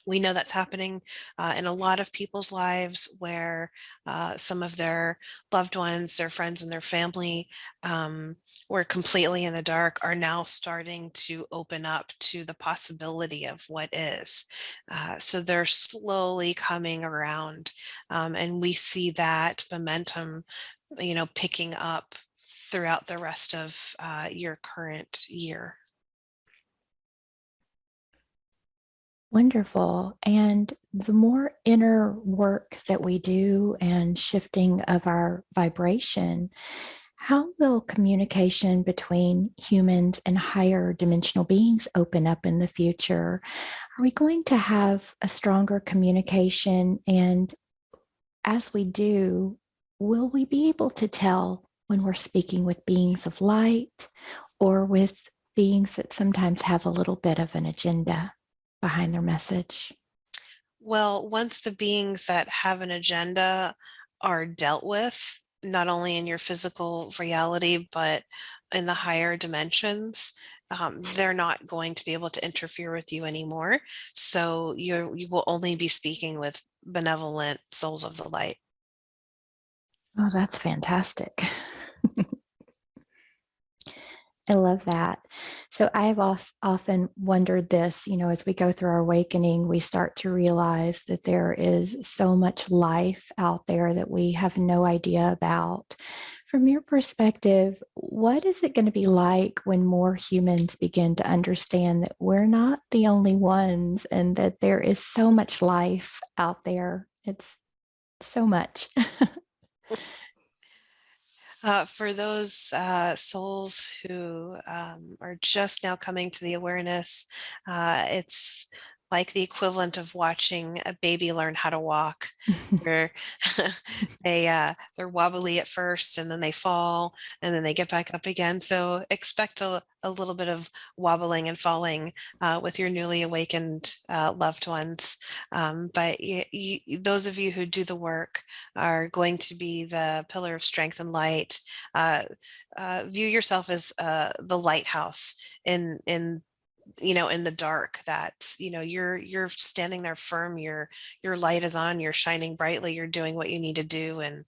We know that's happening in a lot of people's lives, where some of their loved ones, their friends, and their family were completely in the dark, are now starting to open up to the possibility of what is. So they're slowly coming around, and we see that momentum, picking up throughout the rest of your current year. Wonderful. And the more inner work that we do and shifting of our vibration, how will communication between humans and higher dimensional beings open up in the future? Are we going to have a stronger communication? And as we do, will we be able to tell when we're speaking with beings of light or with beings that sometimes have a little bit of an agenda behind their message? Well, once the beings that have an agenda are dealt with, not only in your physical reality, but in the higher dimensions, they're not going to be able to interfere with you anymore. So you will only be speaking with benevolent souls of the light. Oh, that's fantastic. I love that. So I've often wondered this, as we go through our awakening, we start to realize that there is so much life out there that we have no idea about. From your perspective, what is it going to be like when more humans begin to understand that we're not the only ones and that there is so much life out there? It's so much. For those souls who are just now coming to the awareness, it's like the equivalent of watching a baby learn how to walk, where they're wobbly at first, and then they fall, and then they get back up again. So expect a little bit of wobbling and falling with your newly awakened loved ones. But those of you who do the work are going to be the pillar of strength and light. Uh, View yourself as the lighthouse in the dark, that you're standing there firm, your light is on, you're shining brightly, you're doing what you need to do, and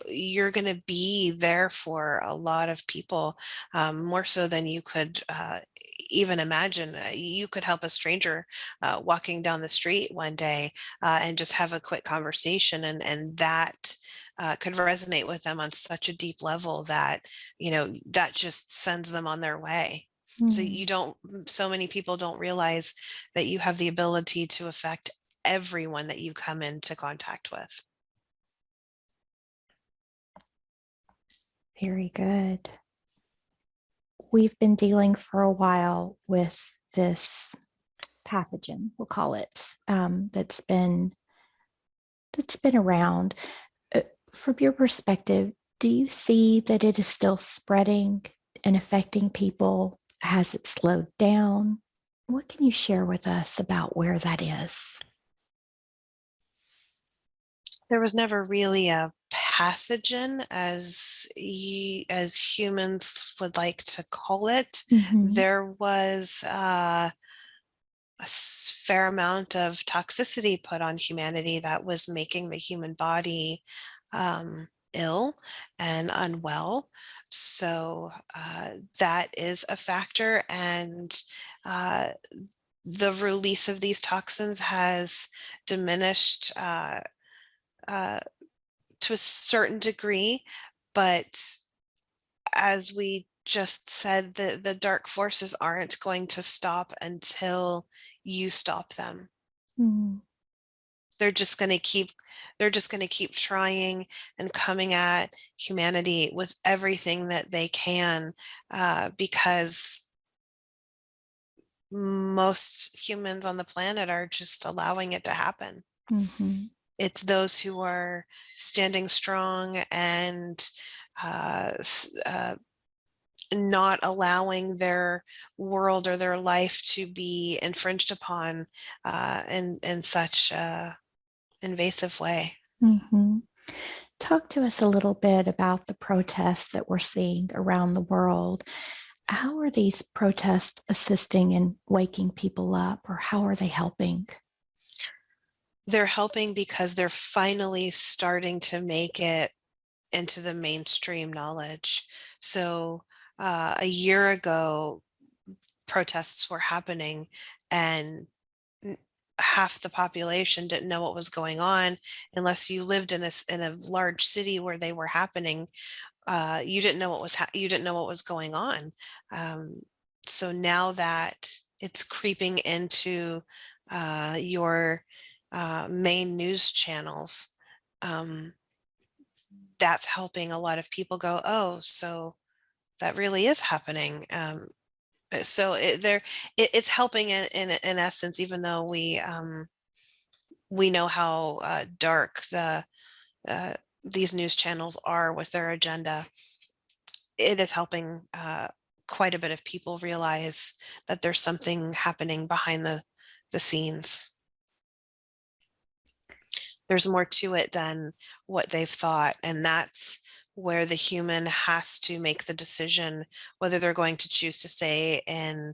you're going to be there for a lot of people, more so than you could even imagine. You could help a stranger walking down the street one day and just have a quick conversation, and that could resonate with them on such a deep level that, that just sends them on their way. So Mm. so many people don't realize that you have the ability to affect everyone that you come into contact with. Very good. We've been dealing for a while with this pathogen, we'll call it, that's been around. From your perspective, do you see that it is still spreading and affecting people? Has it slowed down? What can you share with us about where that is? There was never really a pathogen, as humans would like to call it. Mm-hmm. There was a fair amount of toxicity put on humanity that was making the human body ill and unwell. So that is a factor, and uh, the release of these toxins has diminished uh, to a certain degree. But as we just said, the dark forces aren't going to stop until you stop them. Mm-hmm. They're just going to keep trying and coming at humanity with everything that they can, because most humans on the planet are just allowing it to happen. Mm-hmm. It's those who are standing strong and uh, not allowing their world or their life to be infringed upon in such invasive way. Mm-hmm. Talk to us a little bit about the protests that we're seeing around the world. How are these protests assisting in waking people up, or how are they helping? They're helping because they're finally starting to make it into the mainstream knowledge. So a year ago, protests were happening, and half the population didn't know what was going on unless you lived in a large city where they were happening. You didn't know you didn't know what was going on. Um, so now that it's creeping into your main news channels, um, that's helping a lot of people go, oh, so that really is happening. So it's helping in essence, even though we know how dark uh, these news channels are with their agenda. It is helping quite a bit of people realize that there's something happening behind the scenes. There's more to it than what they've thought, and that's where the human has to make the decision whether they're going to choose to stay in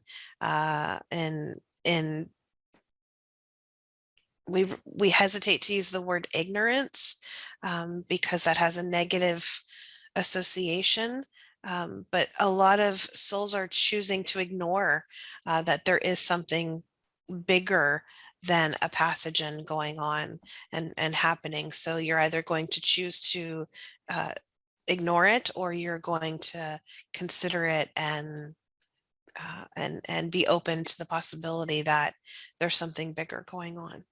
we hesitate to use the word ignorance, because that has a negative association. But a lot of souls are choosing to ignore that there is something bigger than a pathogen going on and happening. So you're either going to choose to uh, ignore it, or you're going to consider it and be open to the possibility that there's something bigger going on.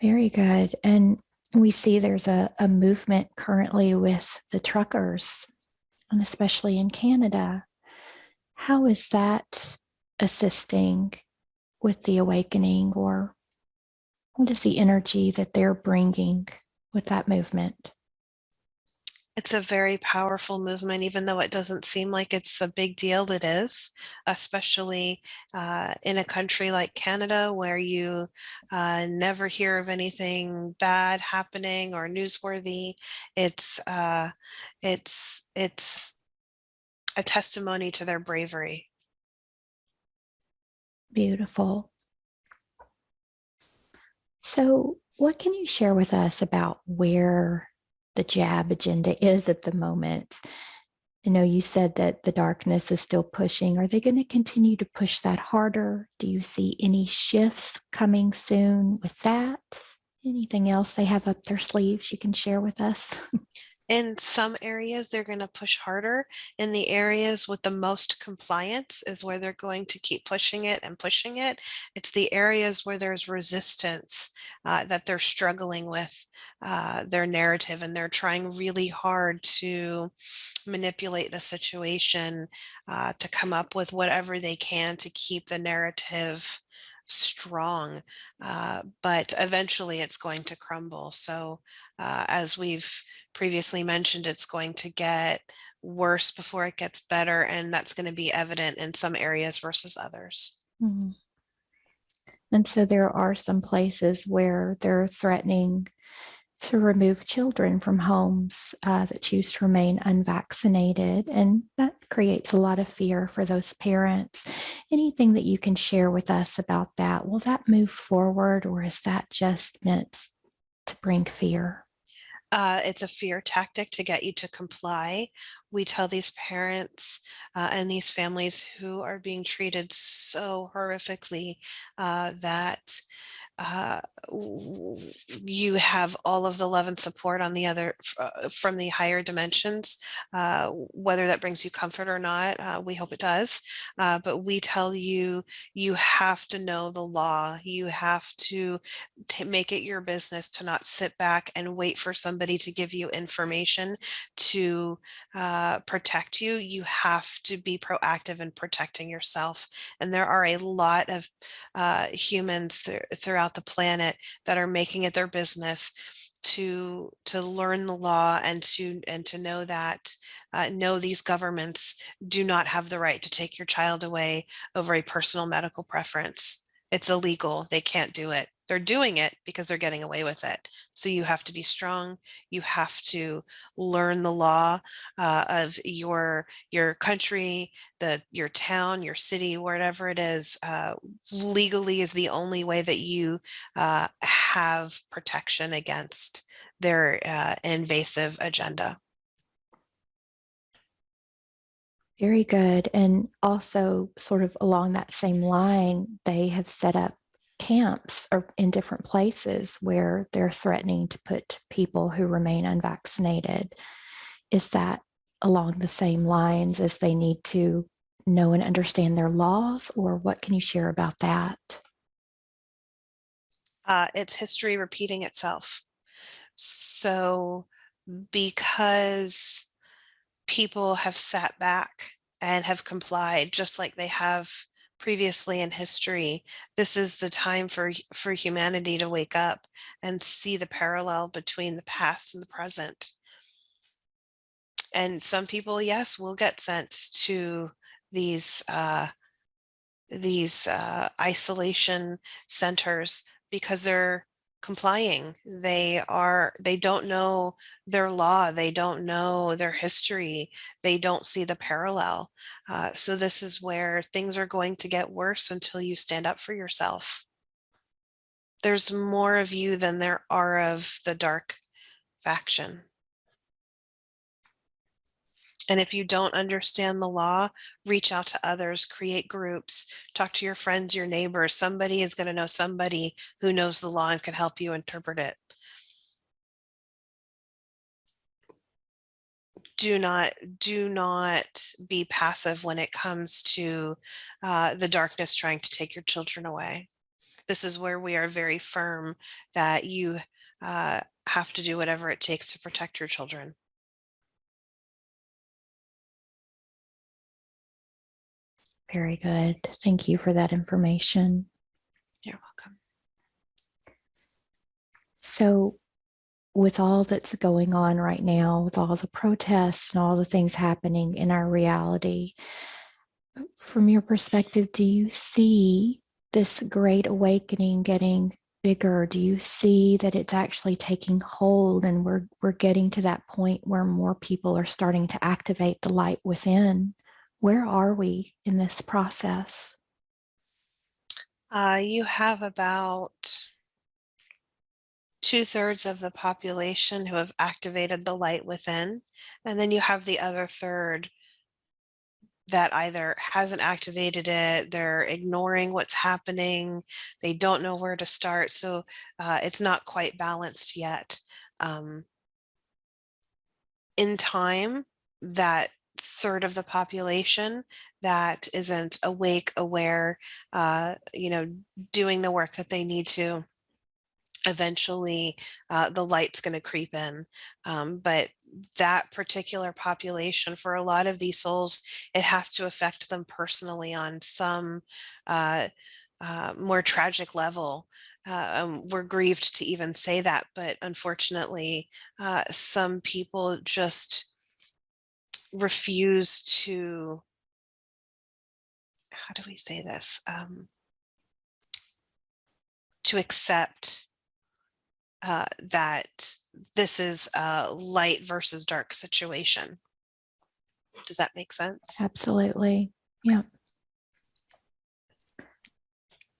Very good. And we see there's a movement currently with the truckers, and especially in Canada. How is that assisting with the awakening, or what is the energy that they're bringing with that movement? It's a very powerful movement, even though it doesn't seem like it's a big deal. It is, especially in a country like Canada, where you never hear of anything bad happening or newsworthy. It's it's a testimony to their bravery. Beautiful. So, what can you share with us about where the jab agenda is at the moment? I know you said that the darkness is still pushing. Are they going to continue to push that harder? Do you see any shifts coming soon with that? Anything else they have up their sleeves you can share with us? In some areas, they're going to push harder. In the areas with the most compliance is where they're going to keep pushing it and pushing it. It's the areas where there's resistance that they're struggling with their narrative, and they're trying really hard to manipulate the situation to come up with whatever they can to keep the narrative strong. But eventually it's going to crumble. So as we've previously mentioned, it's going to get worse before it gets better, and that's going to be evident in some areas versus others. Mhm. And so there are some places where they're threatening to remove children from homes that choose to remain unvaccinated. And that creates a lot of fear for those parents. Anything that you can share with us about that? Will that move forward, or is that just meant to bring fear? It's a fear tactic to get you to comply. We tell these parents and these families who are being treated so horrifically that uh, you have all of the love and support on the other from the higher dimensions, whether that brings you comfort or not. We hope it does. But we tell you, you have to know the law. You have to make it your business to not sit back and wait for somebody to give you information to protect you. You have to be proactive in protecting yourself. And there are a lot of humans throughout the planet that are making it their business to learn the law and to know that no, these governments do not have the right to take your child away over a personal medical preference. It's illegal. They can't do it. They're doing it because they're getting away with it. So you have to be strong. You have to learn the law of your country, your town, your city, whatever it is. Legally is the only way that you have protection against their invasive agenda. Very good. And also, sort of along that same line, they have set up camps or in different places where they're threatening to put people who remain unvaccinated. Is that along the same lines as they need to know and understand their laws, or what can you share about that? It's history repeating itself. So because people have sat back and have complied just like they have previously in history, this is the time for humanity to wake up and see the parallel between the past and the present. And some people, yes, will get sent to these isolation centers because they're complying. They don't know their law. They don't know their history. They don't see the parallel. So this is where things are going to get worse until you stand up for yourself. There's more of you than there are of the dark faction. And if you don't understand the law, reach out to others, create groups, talk to your friends, your neighbors. Somebody is going to know somebody who knows the law and can help you interpret it. Do not be passive when it comes to the darkness trying to take your children away. This is where we are very firm that you have to do whatever it takes to protect your children. Very good. Thank you for that information. You're welcome. So, with all that's going on right now, with all the protests and all the things happening in our reality, from your perspective, do you see this great awakening getting bigger? Do you see that it's actually taking hold and we're getting to that point where more people are starting to activate the light within? Where are we in this process? You have about 2/3 of the population who have activated the light within, and then you have the other third that either hasn't activated it, they're ignoring what's happening, they don't know where to start, so it's not quite balanced yet. Um, in time, that third of the population that isn't awake, aware, doing the work that they need to, eventually the light's going to creep in. But that particular population, for a lot of these souls, it has to affect them personally on some uh, more tragic level. We're grieved to even say that, but unfortunately, some people just refuse to, how do we say this? To accept that this is a light versus dark situation. Does that make sense? Absolutely. Yeah.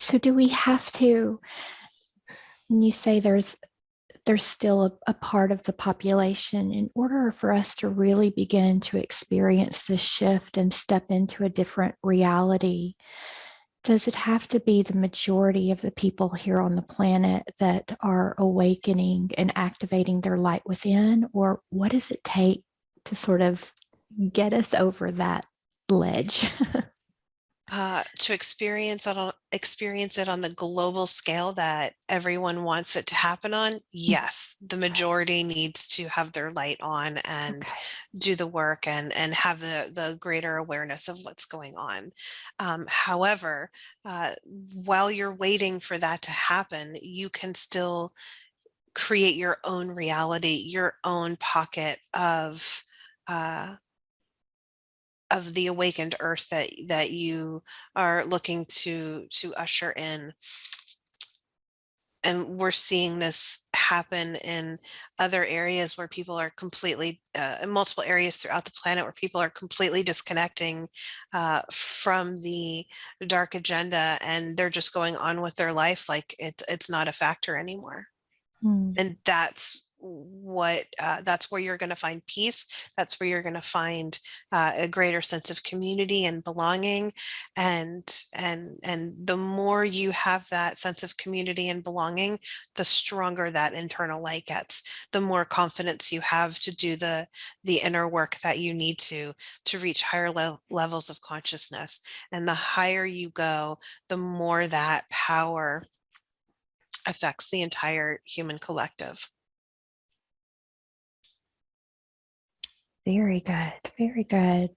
So do we have to, when you say there's still a part of the population, in order for us to really begin to experience this shift and step into a different reality, does it have to be the majority of the people here on the planet that are awakening and activating their light within? Or what does it take to sort of get us over that ledge? To experience it on the global scale that everyone wants it to happen on, yes, the majority needs to have their light on and do the work and have the greater awareness of what's going on. However, while you're waiting for that to happen, you can still create your own reality, your own pocket of the awakened earth that you are looking to usher in. And we're seeing this happen in other areas where people are completely, in multiple areas throughout the planet, where people are completely disconnecting from the dark agenda, and they're just going on with their life like it's not a factor anymore. And that's where you're going to find peace. That's where you're going to find a greater sense of community and belonging. And the more you have that sense of community and belonging, the stronger that internal light gets, the more confidence you have to do the inner work that you need to reach higher levels of consciousness. And the higher you go, the more that power affects the entire human collective. Very good. Very good.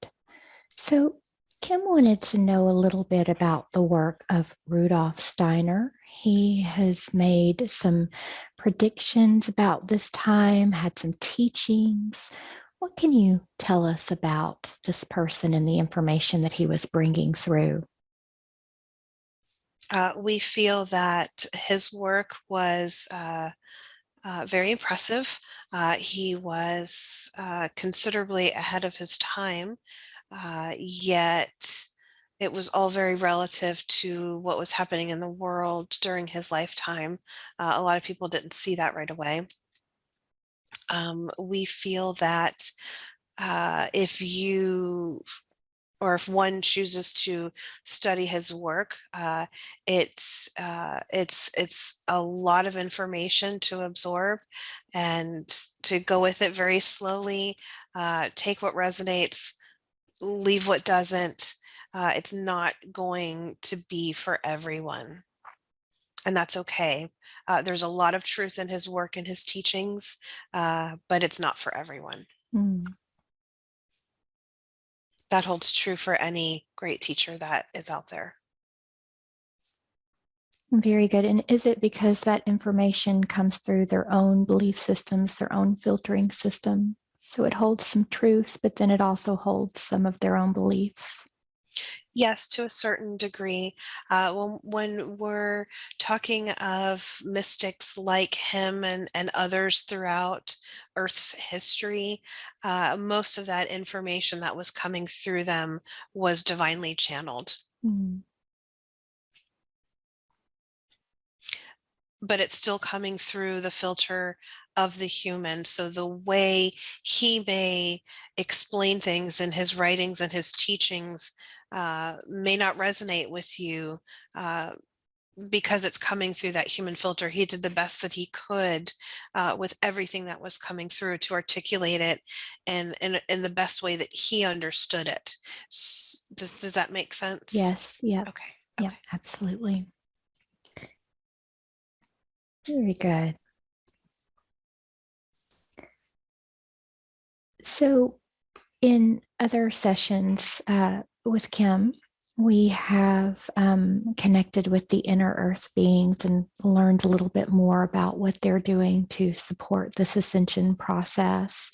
So Kim wanted to know a little bit about the work of Rudolf Steiner. He has made some predictions about this time, had some teachings. What can you tell us about this person and the information that he was bringing through? We feel that his work was very impressive. He was considerably ahead of his time, yet it was all very relative to what was happening in the world during his lifetime. A lot of people didn't see that right away. We feel that if you or if one chooses to study his work, it's a lot of information to absorb and to go with it very slowly. Take what resonates, leave what doesn't. It's not going to be for everyone, and that's okay. There's a lot of truth in his work and his teachings, but it's not for everyone. Mm. That holds true for any great teacher that is out there. Very good. And is it because that information comes through their own belief systems, their own filtering system? So it holds some truths, but then it also holds some of their own beliefs. Yes, to a certain degree. When we're talking of mystics like him and others throughout Earth's history, most of that information that was coming through them was divinely channeled. Mm. but it's still coming through the filter of the human. So the way he may explain things in his writings and his teachings may not resonate with you, because it's coming through that human filter. He did the best that he could with everything that was coming through to articulate it in the best way that he understood it. Does that make sense? Yes. Yep. Okay. Yep. Okay. Absolutely. Very good. So, in other sessions with Kim, we have connected with the inner earth beings and learned a little bit more about what they're doing to support this ascension process.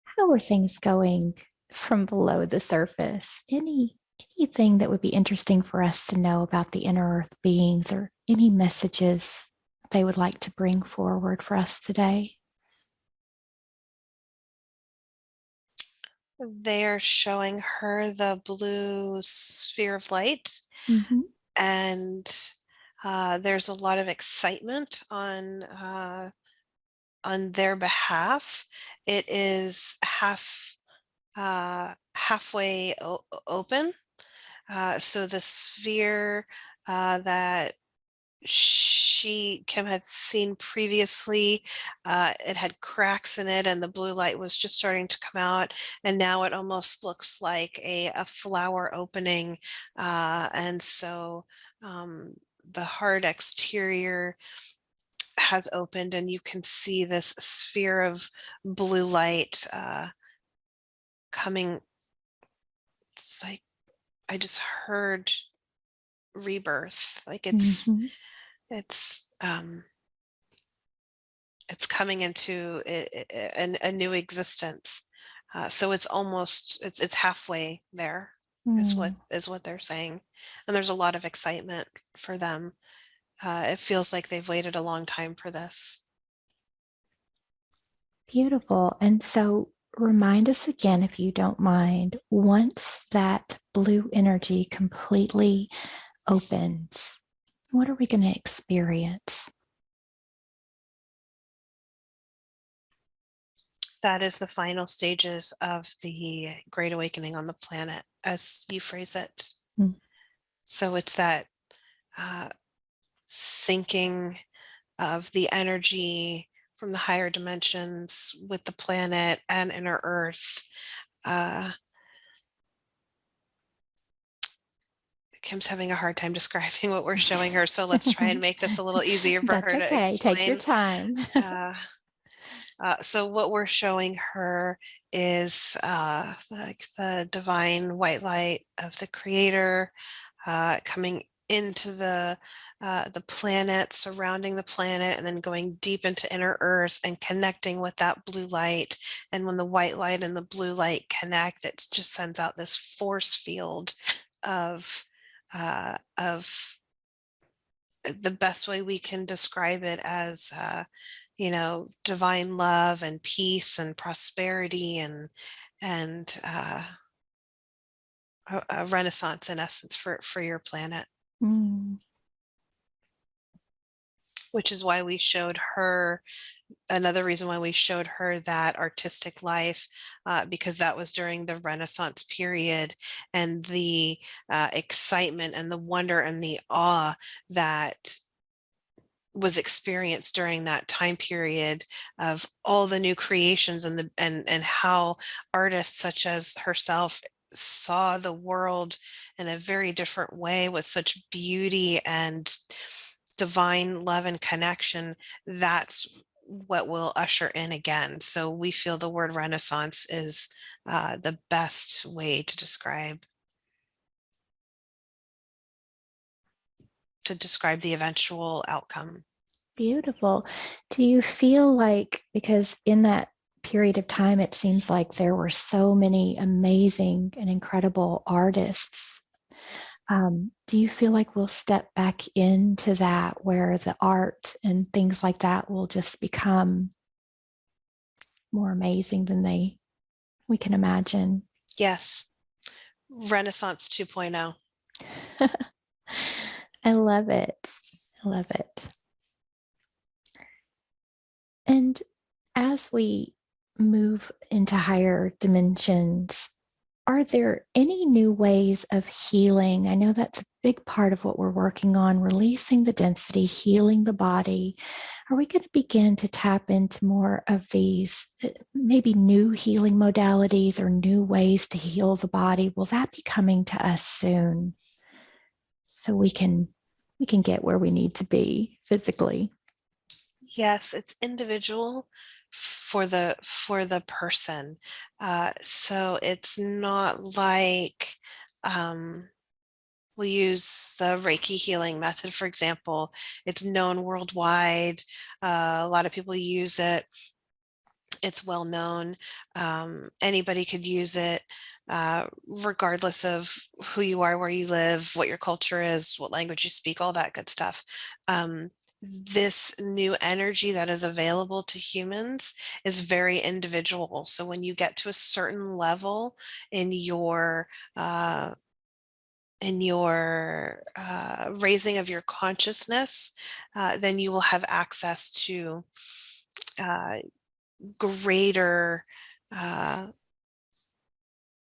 How are things going from below the surface? Anything that would be interesting for us to know about the inner earth beings, or any messages they would like to bring forward for us today? They're showing her the blue sphere of light, Mm-hmm. and there's a lot of excitement on their behalf. It is halfway open. So the sphere that Kim had seen previously, it had cracks in it, and the blue light was just starting to come out, and now it almost looks like a flower opening, and so the hard exterior has opened, and you can see this sphere of blue light coming. It's like I just heard rebirth. Like Mm-hmm. it's it's coming into a new existence. So it's halfway there, Mm. is what they're saying, and there's a lot of excitement for them. It feels like they've waited a long time for this. Beautiful. And so remind us again, if you don't mind, once that blue energy completely opens, what are we going to experience? That is the final stages of the Great Awakening on the planet, as you phrase it. Mm. So it's that uh, syncing of the energy from the higher dimensions with the planet and inner Earth. Uh, Kim's having a hard time describing what we're showing her, so let's try and make this a little easier for That's her to okay. Take your explain. time. Uh, so what we're showing her is like the divine white light of the Creator coming into the planet, surrounding the planet, and then going deep into inner Earth and connecting with that blue light. And when the white light and the blue light connect, it just sends out this force field of the best way we can describe it as divine love and peace and prosperity and a renaissance in essence for your planet. Mm. Which is why we showed her, another reason why we showed her that artistic life, because that was during the Renaissance period, and the excitement and the wonder and the awe that was experienced during that time period of all the new creations and how artists such as herself saw the world in a very different way with such beauty and divine love and connection. That's what will usher in again. So we feel the word renaissance is the best way to describe the eventual outcome. Beautiful. Do you feel like, because in that period of time, it seems like there were so many amazing and incredible artists. Do you feel like we'll step back into that where the art and things like that will just become more amazing than we can imagine? Yes. Renaissance 2.0. I love it. I love it. as we move into higher dimensions, are there any new ways of healing? I know that's a big part of what we're working on, releasing the density, healing the body. Are we going to begin to tap into more of these maybe new healing modalities or new ways to heal the body? Will that be coming to us soon so we can get where we need to be physically? Yes, it's individual for the person. So it's not like we'll use the Reiki healing method, for example. It's known worldwide. A lot of people use it. It's well known. Anybody could use it, regardless of who you are, where you live, what your culture is, what language you speak, all that good stuff. This new energy that is available to humans is very individual. So when you get to a certain level in your raising of your consciousness, then you will have access to uh, greater, uh,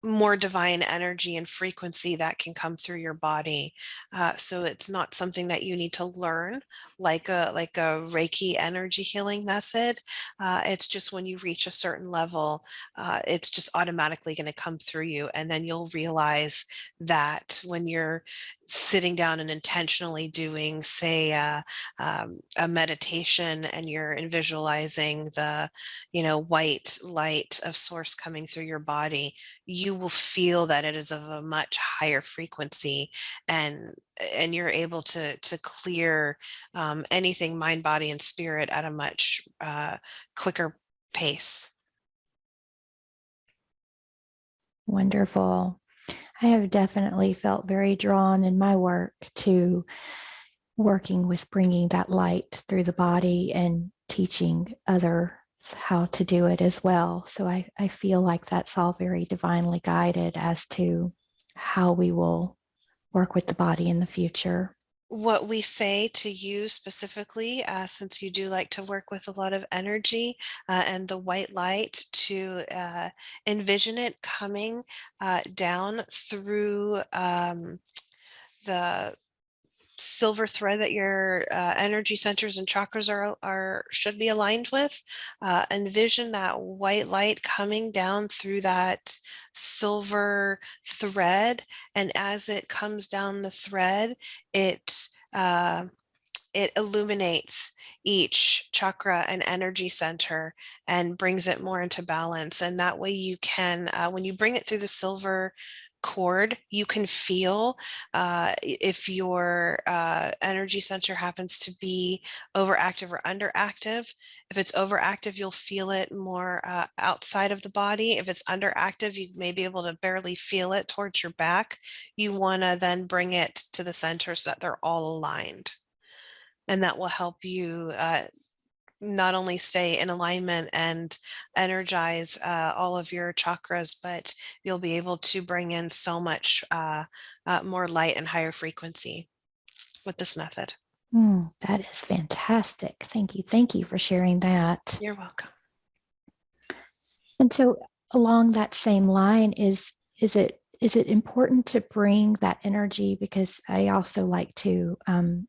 more divine energy and frequency that can come through your body. So it's not something that you need to learn like a Reiki energy healing method. It's just when you reach a certain level, it's just automatically going to come through you. And then you'll realize that when you're sitting down and intentionally doing, say, a meditation, and you're visualizing the, white light of source coming through your body, you will feel that it is of a much higher frequency, and you're able to clear anything mind, body, and spirit at a much quicker pace. Wonderful. I have definitely felt very drawn in my work to working with bringing that light through the body and teaching others how to do it as well. So I feel like that's all very divinely guided as to how we will work with the body in the future. What we say to you specifically, since you do like to work with a lot of energy and the white light, to envision it coming down through the silver thread that your energy centers and chakras are should be aligned with. Envision that white light coming down through that silver thread, and as it comes down the thread, it uh, it illuminates each chakra and energy center and brings it more into balance. And that way you can, when you bring it through the silver cord, you can feel if your energy center happens to be overactive or underactive. If it's overactive, you'll feel it more outside of the body. If it's underactive, you may be able to barely feel it towards your back. You want to then bring it to the center so that they're all aligned. And that will help you not only stay in alignment and energize all of your chakras, but you'll be able to bring in so much more light and higher frequency with this method. That is fantastic. Thank you. Thank you for sharing that. You're welcome. And so along that same line, is it important to bring that energy? Because I also like to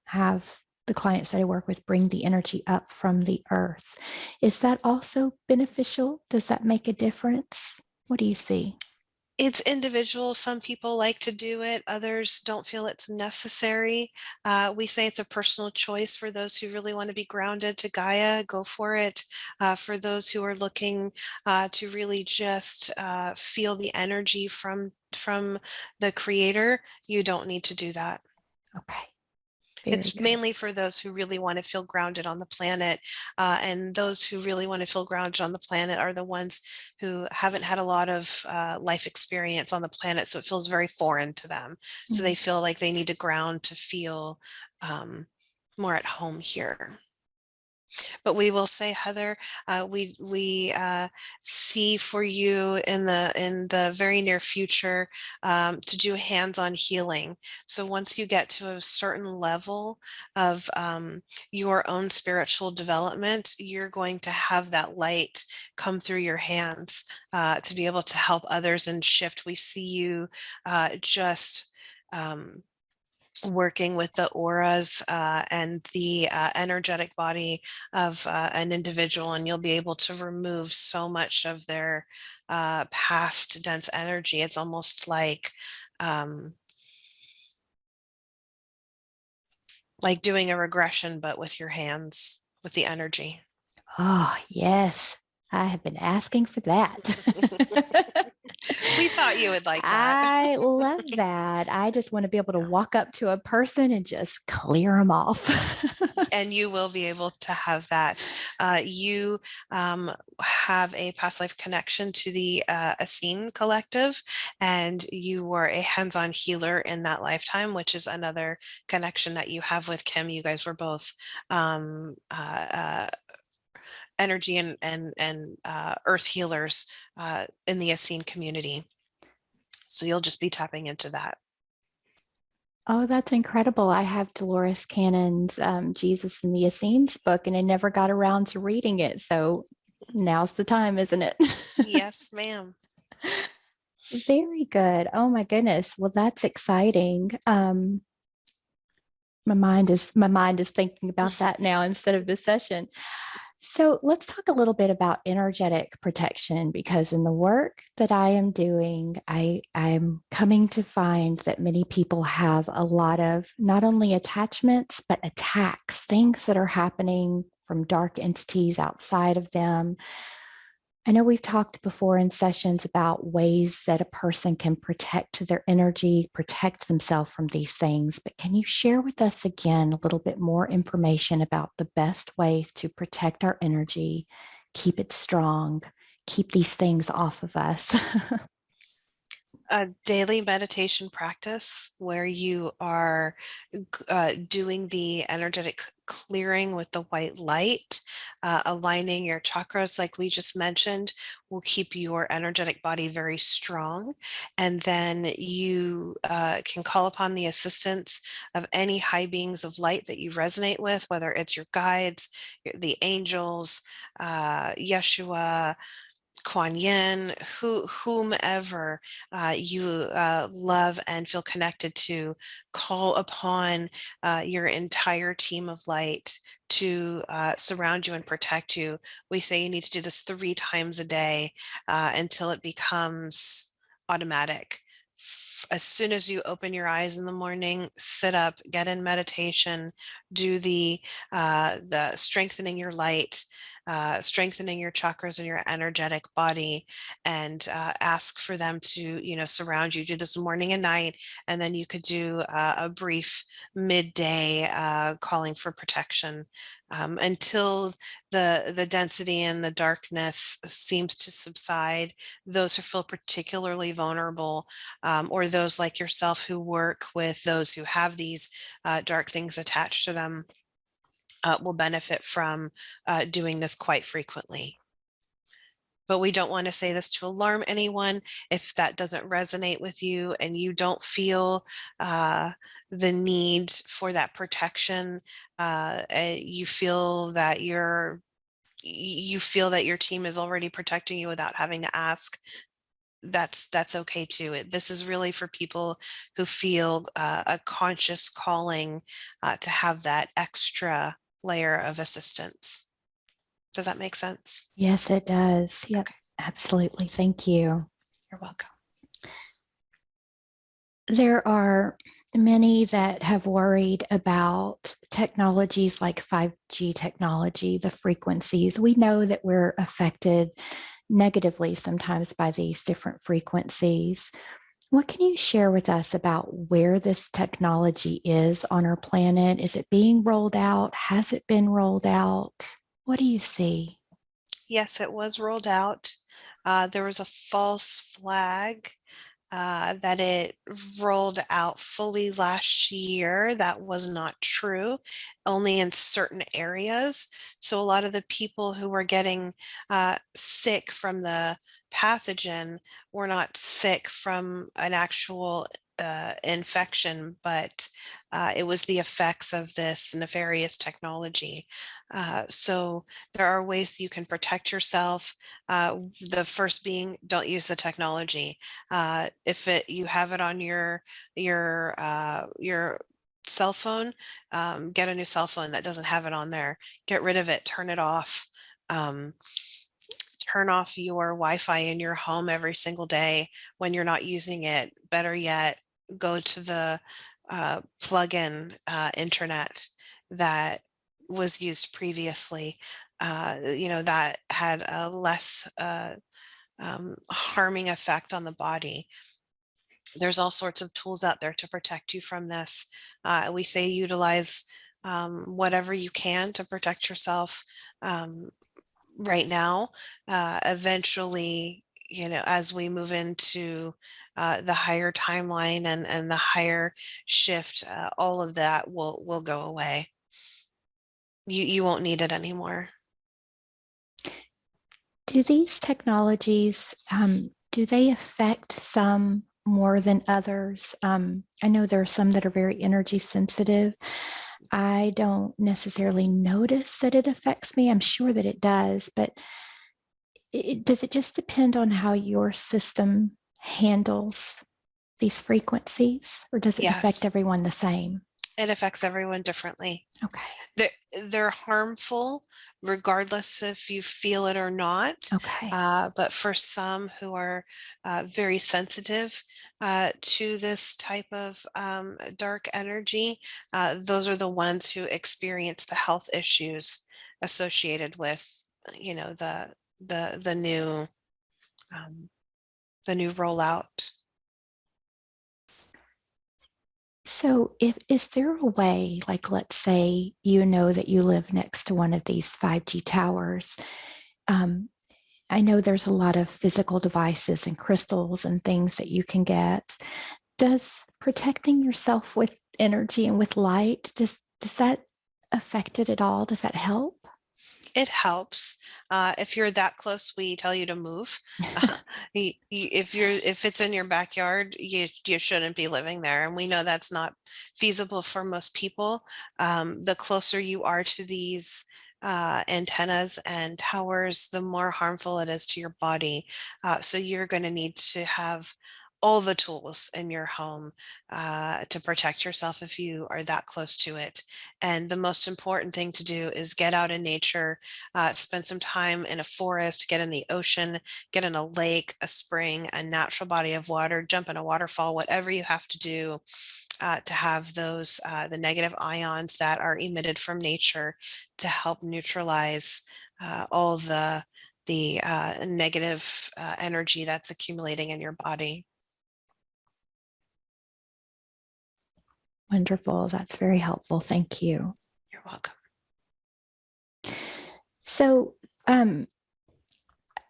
have the clients that I work with bring the energy up from the earth. Is that also beneficial? Does that make a difference? What do you see? It's individual. Some people like to do it, others don't feel it's necessary. We say it's a personal choice. For those who really want to be grounded to Gaia, go for it. For those who are looking to really just feel the energy from the creator, you don't need to do that. Okay. Very It's good. mainly for those who really want to feel grounded on the planet. And those who really want to feel grounded on the planet are the ones who haven't had a lot of life experience on the planet. So it feels very foreign to them. So they feel like they need to ground to feel more at home here. But we will say, Heather, we see for you in the very near future to do hands-on healing. So once you get to a certain level of your own spiritual development, you're going to have that light come through your hands to be able to help others and shift. We see you just working with the auras and the energetic body of an individual, and you'll be able to remove so much of their past dense energy. It's almost um, like doing a regression, but with your hands, with the energy. Oh, yes. I have been asking for that. We thought you would like that. I love that. I just want to be able to walk up to a person and just clear them off. And you will be able to have that. You have a past life connection to the Essene Collective, and you were a hands-on healer in that lifetime, which is another connection that you have with Kim. You guys were both energy and earth healers in the Essene community. So you'll just be tapping into that. Oh, that's incredible. I have Dolores Cannon's Jesus in the Essenes book, and I never got around to reading it. So now's the time, isn't it? Yes, ma'am. Very good. Oh my goodness. Well, that's exciting. My mind is thinking about that now instead of this session. So let's talk a little bit about energetic protection, because in the work that I am doing, I'm coming to find that many people have a lot of not only attachments, but attacks, things that are happening from dark entities outside of them. I know we've talked before in sessions about ways that a person can protect their energy, protect themselves from these things, but can you share with us again a little bit more information about the best ways to protect our energy, keep it strong, keep these things off of us? A daily meditation practice where you are doing the energetic clearing with the white light, aligning your chakras, like we just mentioned, will keep your energetic body very strong. And then you can call upon the assistance of any high beings of light that you resonate with, whether it's your guides, the angels, Yeshua, Kuan Yin, whomever you love and feel connected to, call upon your entire team of light to surround you and protect you. We say you need to do this 3 times a day until it becomes automatic. As soon as you open your eyes in the morning, sit up, get in meditation, do the strengthening your light, strengthening your chakras and your energetic body, and ask for them to, surround you. Do this morning and night, and then you could do a brief midday calling for protection until the density and the darkness seems to subside. Those who feel particularly vulnerable, or those like yourself who work with those who have these dark things attached to them, will benefit from doing this quite frequently. But we don't want to say this to alarm anyone. If that doesn't resonate with you and you don't feel the need for that protection, you feel that your team is already protecting you without having to ask, that's okay too. This is really for people who feel a conscious calling to have that extra layer of assistance. Does that make sense? Yes, it does. Yep, Okay. absolutely. Thank you. You're welcome. There are many that have worried about technologies like 5G technology, the frequencies. We know that we're affected negatively sometimes by these different frequencies. What can you share with us about where this technology is on our planet? Is it being rolled out? Has it been rolled out? What do you see? Yes, it was rolled out. There was a false flag that it rolled out fully last year. That was not true, only in certain areas. So a lot of the people who were getting sick from the pathogen were not sick from an actual infection, but it was the effects of this nefarious technology. So there are ways you can protect yourself. The first being, don't use the technology. If you have it on your cell phone, get a new cell phone that doesn't have it on there. Get rid of it. Turn it off. Um, Turn off your Wi-Fi in your home every single day when you're not using it. Better yet, go to the plug-in internet that was used previously. That had a less harming effect on the body. There's all sorts of tools out there to protect you from this. We say utilize whatever you can to protect yourself right now. Eventually, as we move into the higher timeline and the higher shift, all of that will go away. You won't need it anymore. Do these technologies, do they affect some more than others? I know there are some that are very energy sensitive. I don't necessarily notice that it affects me. I'm sure that it does, but does it just depend on how your system handles these frequencies, or does it affect Yes, everyone the same? it affects everyone differently. Okay. They're harmful regardless if you feel it or not. Okay. But for some who are very sensitive to this type of dark energy, those are the ones who experience the health issues associated with, the new um, the new rollout. So, if is there a way, like let's say you know that you live next to one of these 5G towers? Um, I know there's a lot of physical devices and crystals and things that you can get. Does protecting yourself with energy and with light, does that affect it at all? Does that help? It helps. If you're that close, we tell you to move. If it's in your backyard, you shouldn't be living there, and we know that's not feasible for most people. The closer you are to these antennas and towers, the more harmful it is to your body. So you're going to need to have all the tools in your home to protect yourself if you are that close to it. And the most important thing to do is get out in nature, spend some time in a forest, get in the ocean, get in a lake, a spring, a natural body of water, jump in a waterfall, whatever you have to do to have those the negative ions that are emitted from nature to help neutralize all the negative energy that's accumulating in your body. Wonderful. That's very helpful. Thank you. You're welcome. So,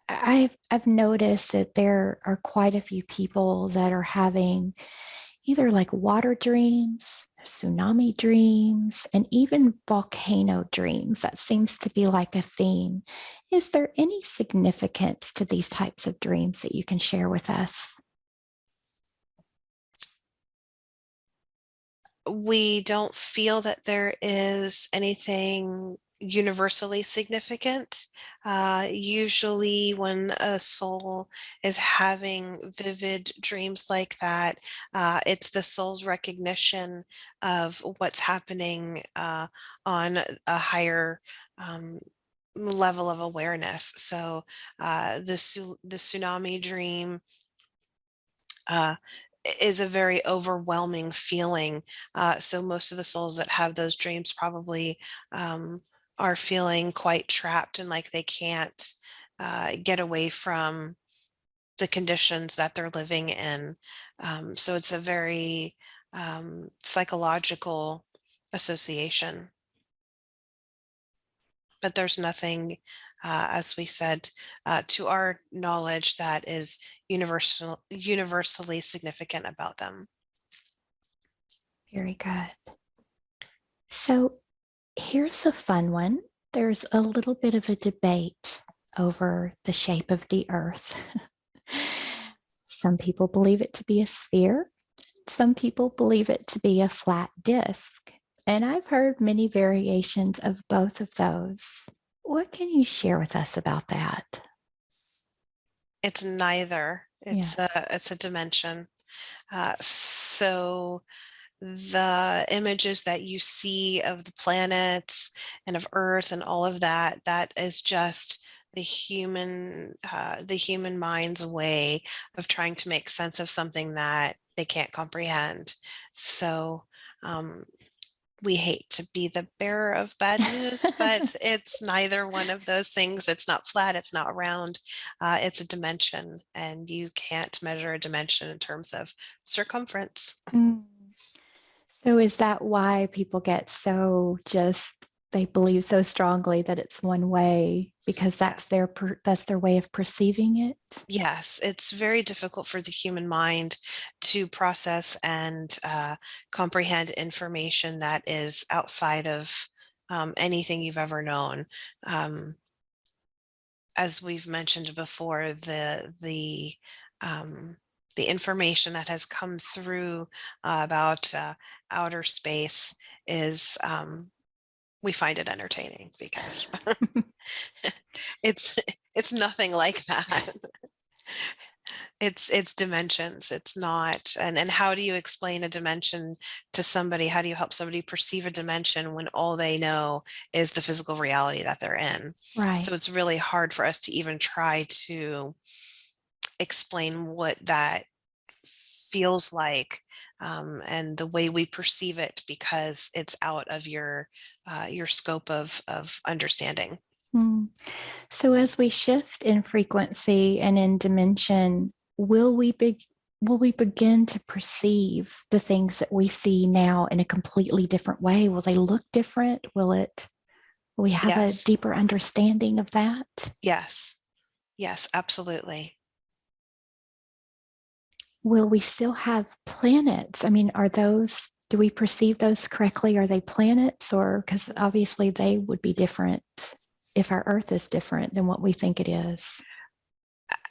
I've noticed that there are quite a few people that are having either like water dreams, tsunami dreams, and even volcano dreams. That seems to be like a theme. Is there any significance to these types of dreams that you can share with us? We don't feel that there is anything universally significant. Usually, when a soul is having vivid dreams like that, it's the soul's recognition of what's happening on a higher level of awareness. So, the tsunami dream. Uh, is a very overwhelming feeling. So most of the souls that have those dreams probably are feeling quite trapped and like they can't get away from the conditions that they're living in. So it's a very psychological association, but there's nothing as we said, to our knowledge that is universally significant about them. Very good. So here's a fun one. There's a little bit of a debate over the shape of the earth. Some people believe it to be a sphere. Some people believe it to be a flat disk. And I've heard many variations of both of those. What can you share with us about that? It's neither. Yes. It's a dimension. So the images that you see of the planets and of Earth and all of that, that is just the human mind's way of trying to make sense of something that they can't comprehend. So we hate to be the bearer of bad news, but it's neither one of those things. It's not flat, it's not round, it's a dimension, and you can't measure a dimension in terms of circumference. Mm. So is that why people get so just they believe so strongly that it's one way because that's Yes. that's their way of perceiving it? Yes, it's very difficult for the human mind to process and comprehend information that is outside of anything you've ever known. Um, as we've mentioned before, um, the information that has come through about outer space is we find it entertaining because it's it's nothing like that. It's dimensions. It's not, and how do you explain a dimension to somebody? How do you help somebody perceive a dimension when all they know is the physical reality that they're in? So Right. it's really hard for us to even try to explain what that feels like, and the way we perceive it because it's out of your scope of understanding. Mm. So as we shift in frequency and in dimension, will we begin to perceive the things that we see now in a completely different way? Will they look different? Will we have a Yes, deeper understanding of that? yes, yes, absolutely. Will we still have planets? I mean, do we perceive those correctly? Are they planets? Or because obviously they would be different if our Earth is different than what we think it is.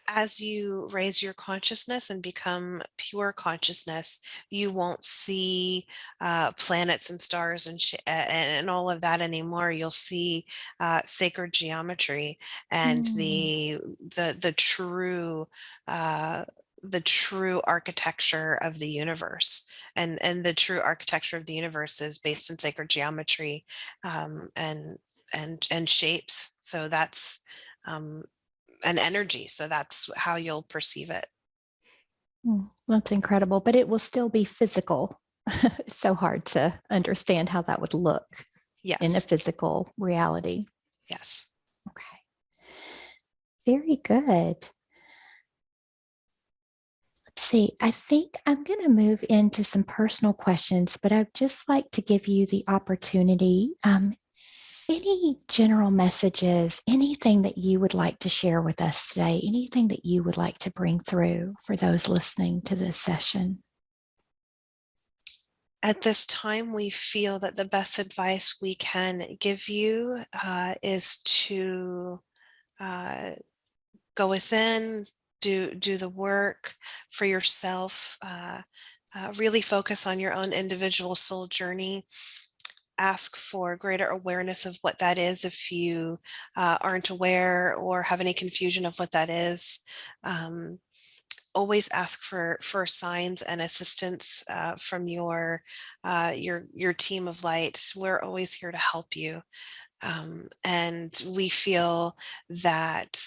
As you raise your consciousness and become pure consciousness, you won't see planets and stars and all of that anymore. You'll see sacred geometry and Mm, the true uh, the true architecture of the universe. And the true architecture of the universe is based in sacred geometry, and and shapes. So that's um, an energy. So that's how you'll perceive it. that's incredible, but it will still be physical. It's so hard to understand how that would look in a Yes. physical reality. Yes. Okay, very good. Let's see, I think I'm going to move into some personal questions, but I'd just like to give you the opportunity. Any general messages, anything that you would like to share with us today, anything that you would like to bring through for those listening to this session? At this time, we feel that the best advice we can give you is to uh, go within, do the work for yourself, really focus on your own individual soul journey. Ask for greater awareness of what that is if you aren't aware or have any confusion of what that is. Um, Always ask for signs and assistance from your team of light. We're always here to help you. And we feel that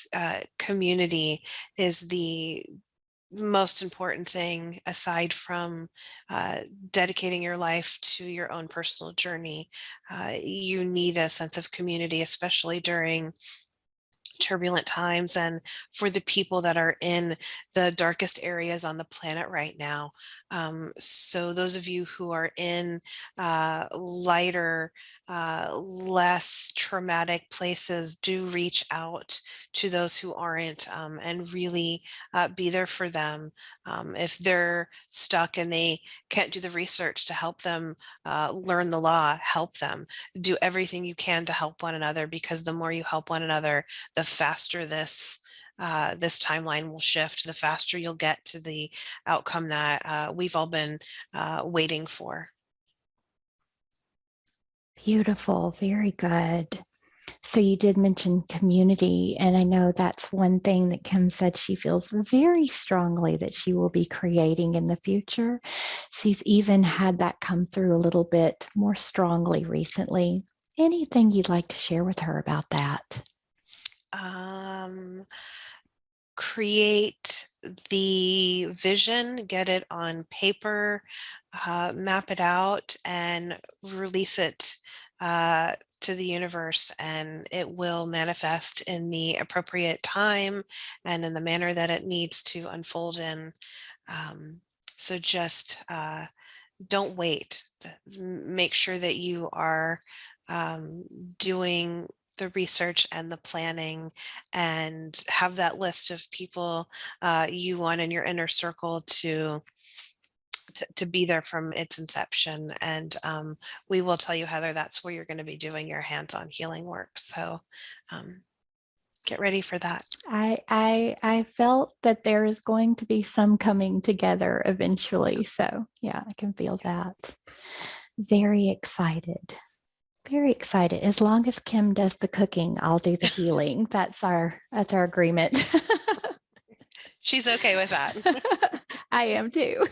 community is the most important thing aside from uh, dedicating your life to your own personal journey. You need a sense of community, especially during turbulent times and for the people that are in the darkest areas on the planet right now. So those of you who are in lighter, less traumatic places, do reach out to those who aren't, and really be there for them. If they're stuck and they can't do the research to help them learn the law, help them. Do everything you can to help one another, because the more you help one another, the faster this timeline will shift, the faster you'll get to the outcome that we've all been waiting for. Beautiful. Very good. So you did mention community, and I know that's one thing that Kim said she feels very strongly that she will be creating in the future. She's even had that come through a little bit more strongly recently. Anything you'd like to share with her about that? Create the vision, get it on paper, map it out, and release it to the universe, and it will manifest in the appropriate time and in the manner that it needs to unfold in. So just don't wait. Make sure that you are doing the research and the planning, and have that list of people you want in your inner circle to be there from its inception. And we will tell you, Heather, that's where you're going to be doing your hands-on healing work. So get ready for that. I felt that there is going to be some coming together eventually. So yeah, I can feel that. Very excited. Very excited. As long as Kim does the cooking, I'll do the healing. That's our agreement. She's okay with that. I am too.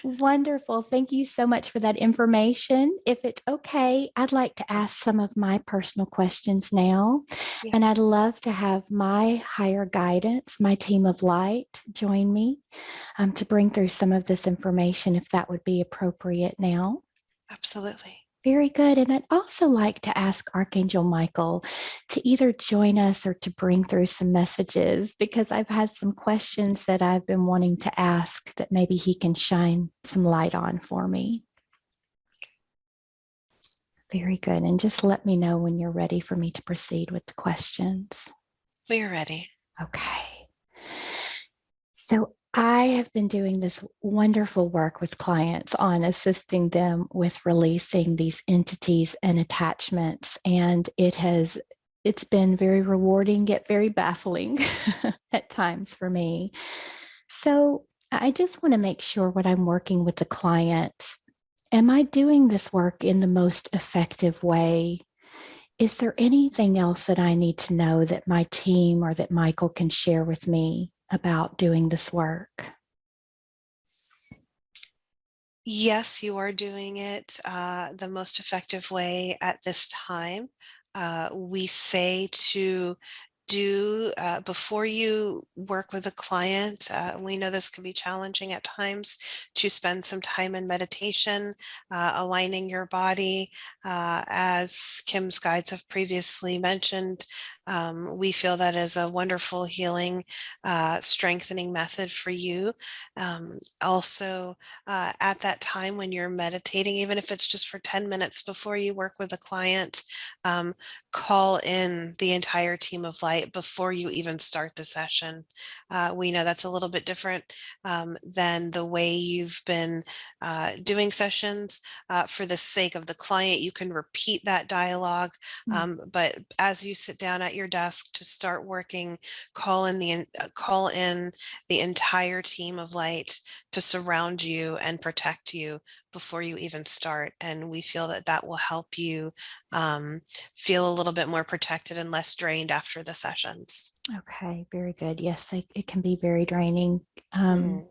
Wonderful. Thank you so much for that information. If it's okay, I'd like to ask some of my personal questions now. And I'd Yes, love to have my higher guidance, my team of light, join me to bring through some of this information, if that would be appropriate now. absolutely. Very good. And I'd also like to ask Archangel Michael to either join us or to bring through some messages, because I've had some questions that I've been wanting to ask that maybe he can shine some light on for me. Very good. And just let me know when you're ready for me to proceed with the questions. We're ready. Okay. So I have been doing this wonderful work with clients on assisting them with releasing these entities and attachments. And it's been very rewarding, yet very baffling at times for me. So I just want to make sure when I'm working with the client, am I doing this work in the most effective way? Is there anything else that I need to know that my team or that Michael can share with me about doing this work? Yes, you are doing it the most effective way at this time. We say to do before you work with a client. We know this can be challenging at times, to spend some time in meditation, aligning your body. As Kim's guides have previously mentioned, we feel that is a wonderful healing, strengthening method for you. Also, at that time when you're meditating, even if it's just for 10 minutes before you work with a client, call in the entire team of light before you even start the session. We know that's a little bit different than the way you've been doing sessions. For the sake of the client, you can repeat that dialogue, but as you sit down at your desk to start working, call in the entire team of light to surround you and protect you before you even start. And we feel that that will help you feel a little bit more protected and less drained after the sessions. Okay, very good. Yes, it can be very draining. Mm.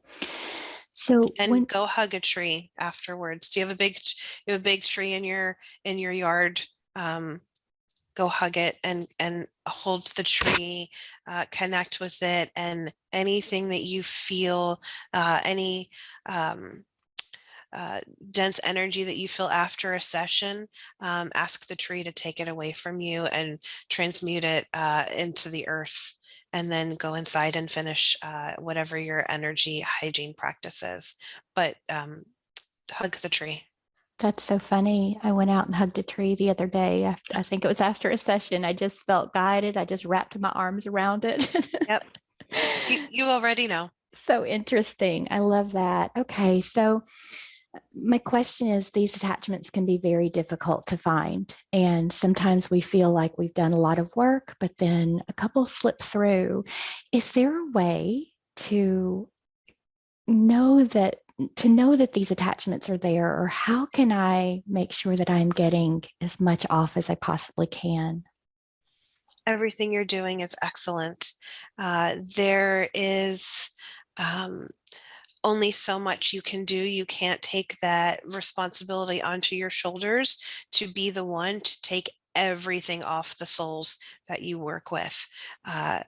So And when go hug a tree afterwards. Do you have a big tree in your yard? Go hug it and hold the tree, connect with it, and anything that you feel, any um, dense energy that you feel after a session, ask the tree to take it away from you and transmute it into the earth. and then go inside and finish whatever your energy hygiene practice is. But hug the tree. That's so funny. I went out and hugged a tree the other day. After, I think it was after a session. I just felt guided. I just wrapped my arms around it. Yep. You already know. So interesting. I love that. Okay. So, my question is, these attachments can be very difficult to find. And sometimes we feel like we've done a lot of work, but then a couple slip through. Is there a way to know that these attachments are there, or how can I make sure that I'm getting as much off as I possibly can? Everything you're doing is excellent. There is um, only so much you can do. You can't take that responsibility onto your shoulders to be the one to take everything off the souls that you work with.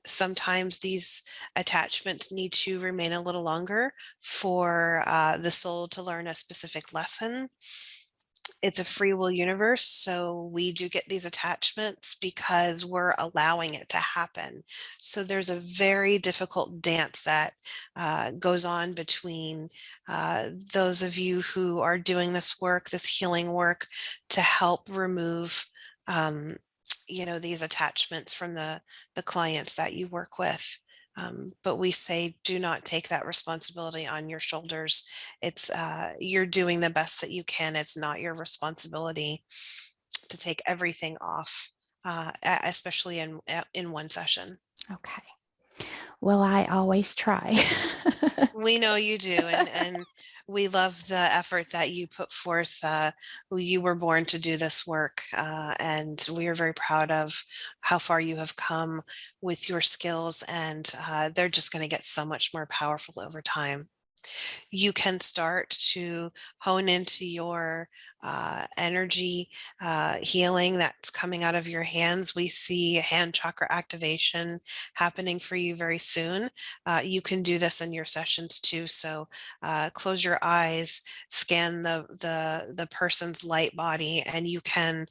Sometimes these attachments need to remain a little longer for the soul to learn a specific lesson. It's a free will universe, so we do get these attachments because we're allowing it to happen. So there's a very difficult dance that goes on between those of you who are doing this work, this healing work, to help remove these attachments from the clients that you work with. But we say, do not take that responsibility on your shoulders. It's you're doing the best that you can. It's not your responsibility to take everything off, especially in one session. Okay. Well, I always try. We know you do, and we love the effort that you put forth. You were born to do this work, and we are very proud of how far you have come with your skills, and they're just going to get so much more powerful over time. You can start to hone into your energy healing that's coming out of your hands. We see hand chakra activation happening for you very soon. You can do this in your sessions too. So close your eyes, scan the person's light body, and you can,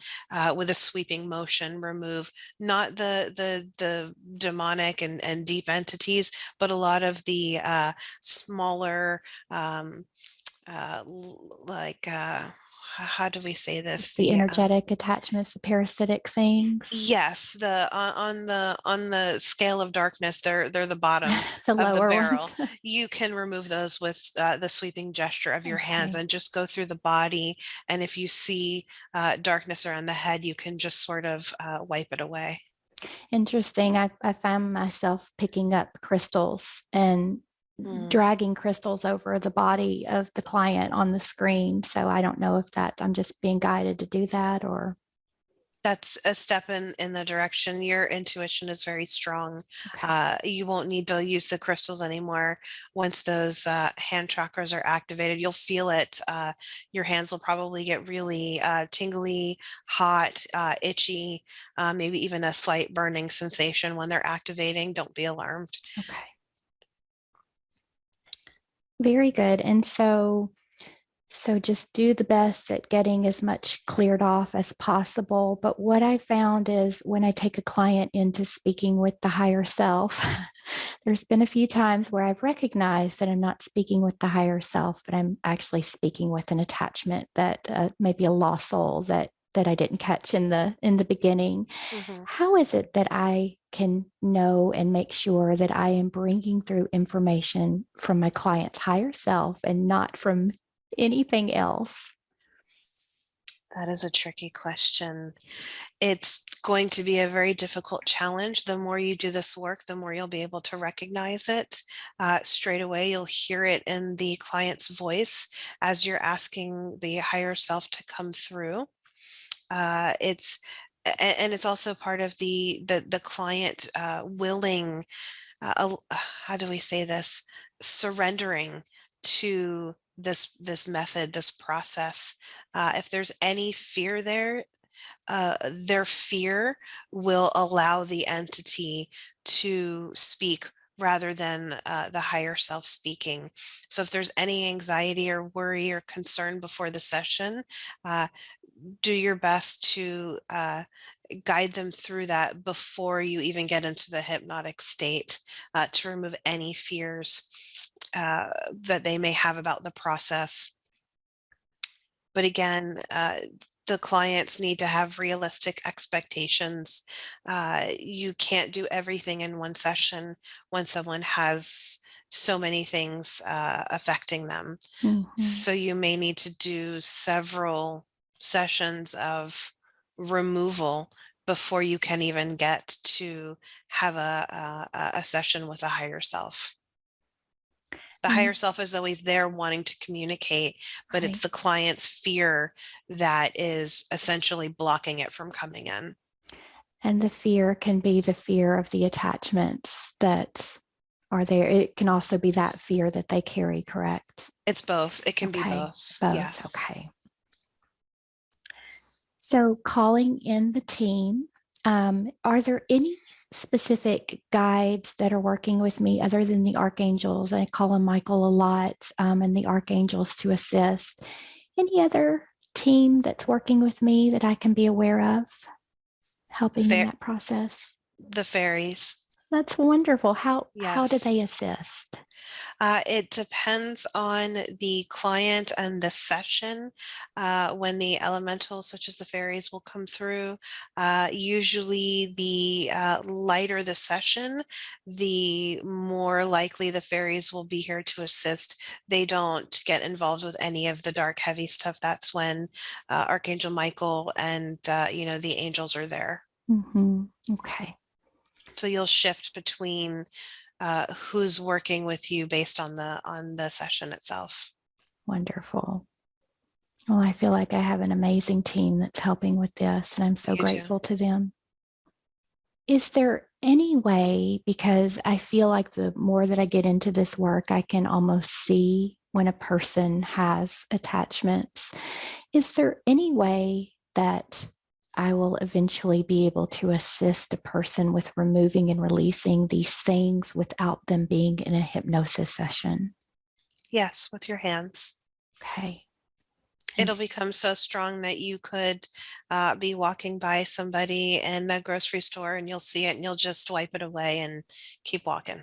with a sweeping motion, remove not the demonic and deep entities, but a lot of the smaller um, like how do we say this, Just the the energetic attachments, the parasitic things, yes, the on the scale of darkness, they're the bottom the of the lower barrel. ones. You can remove those with the sweeping gesture of your hands Okay. and just go through the body, and if you see darkness around the head, you can just sort of wipe it away. Interesting. I found myself picking up crystals and Hmm. dragging crystals over the body of the client on the screen. So I don't know if that I'm just being guided to do that or That's a step in the direction. Your intuition is very strong. okay. You won't need to use the crystals anymore. Once those hand chakras are activated, you'll feel it. Your hands will probably get really tingly, hot, itchy, maybe even a slight burning sensation when they're activating. Don't be alarmed. Okay. Very good. And so just do the best at getting as much cleared off as possible. But what I found is when I take a client into speaking with the higher self, there's been a few times where I've recognized that I'm not speaking with the higher self, but I'm actually speaking with an attachment that maybe a lost soul that I didn't catch in the beginning. Mhm. How is it that I can know and make sure that I am bringing through information from my client's higher self and not from anything else? That is a tricky question. It's going to be a very difficult challenge. The more you do this work, the more you'll be able to recognize it. Straight away, you'll hear it in the client's voice as you're asking the higher self to come through. It's and it's also part of the client willing, how do we say this, surrendering to this method, this process. If there's any fear there, their fear will allow the entity to speak rather than the higher self speaking. So if there's any anxiety or worry or concern before the session, uh, do your best to guide them through that before you even get into the hypnotic state, to remove any fears that they may have about the process. But again, the clients need to have realistic expectations. You can't do everything in one session when someone has so many things affecting them. Mhm. So you may need to do several sessions of removal before you can even get to have a session with a higher self. The higher And self is always there wanting to communicate, but it's right. the client's fear that is essentially blocking it from coming in. And the fear can be the fear of the attachments that are there. It can also be that fear that they carry, correct? It's both. It can be Okay, both. both. Yes. Okay. So, calling in the team, are there any specific guides that are working with me other than the archangels? I call on Michael a lot, and the archangels to assist. Any other team that's working with me that I can be aware of, helping in Fair, that process? the fairies. That's wonderful. How do Yes. they assist? It depends on the client and the session. When the elementals, such as the fairies, will come through, usually the lighter the session, the more likely the fairies will be here to assist. They don't get involved with any of the dark, heavy stuff. That's when Archangel Michael and the angels are there. Mm-hmm. Okay, So you'll shift between who's working with you based on the session itself. wonderful. Well, I feel like I have an amazing team that's helping with this, and I'm so You do. grateful to them. Is there any way, because I feel like the more that I get into this work, I can almost see when a person has attachments. Is there any way that I will eventually be able to assist a person with removing and releasing these things without them being in a hypnosis session? Yes, with your hands. Okay. And It'll become so strong that you could be walking by somebody in the grocery store and you'll see it and you'll just wipe it away and keep walking.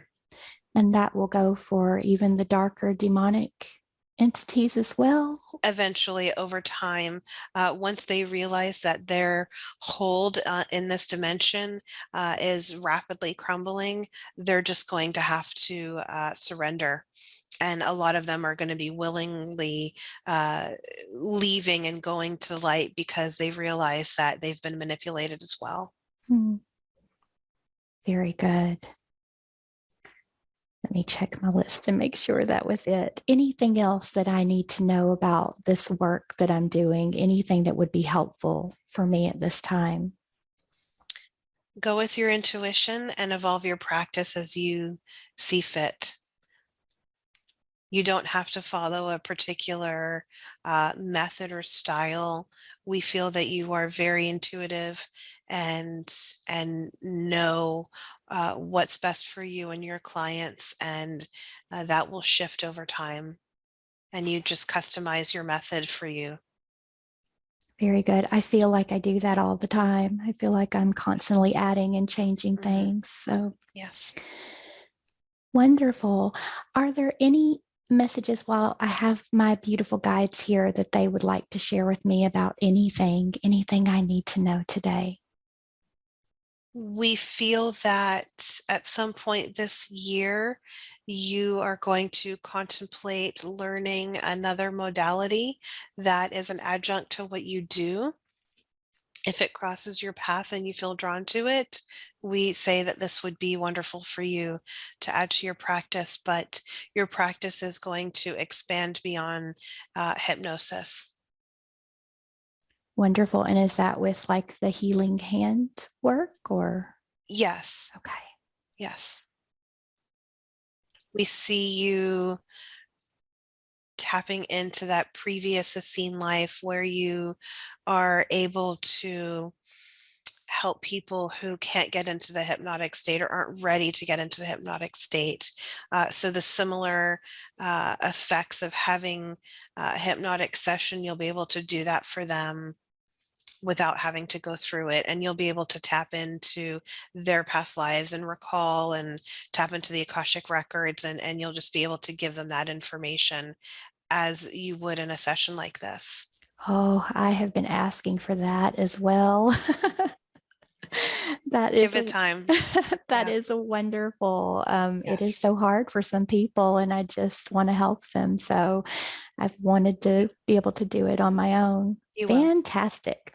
and that will go for even the darker demonic entities as well. Eventually, over time, once they realize that their hold in this dimension is rapidly crumbling, they're just going to have to surrender. And a lot of them are going to be willingly uh, leaving and going to the light because they realize that they've been manipulated as well. Hmm. Very good. Let me check my list and make sure that was it. Anything else that I need to know about this work that I'm doing? Anything that would be helpful for me at this time? Go with your intuition and evolve your practice as you see fit. You don't have to follow a particular method or style. We feel that you are very intuitive and know what's best for you and your clients, and that will shift over time. And you just customize your method for you. Very good. I feel like I do that all the time. I feel like I'm constantly adding and changing Mhm. things. So Yes. wonderful. Are there any messages while I have my beautiful guides here that they would like to share with me about anything I need to know today? We feel that at some point this year, you are going to contemplate learning another modality that is an adjunct to what you do. If it crosses your path and you feel drawn to it, we say that this would be wonderful for you to add to your practice, but your practice is going to expand beyond hypnosis. Wonderful. And is that with like the healing hand work or? Yes, Okay. yes. We see you tapping into that previous seen life where you are able to help people who can't get into the hypnotic state or aren't ready to get into the hypnotic state. So the similar effects of having a hypnotic session, you'll be able to do that for them without having to go through it. And you'll be able to tap into their past lives and recall and tap into the Akashic records, and you'll just be able to give them that information as you would in a session like this. Oh, I have been asking for that as well. That Give is it a time. that Yeah. is a wonderful. It is Yes. so hard for some people, and I just want to help them. So I've wanted to be able to do it on my own. You will. Fantastic.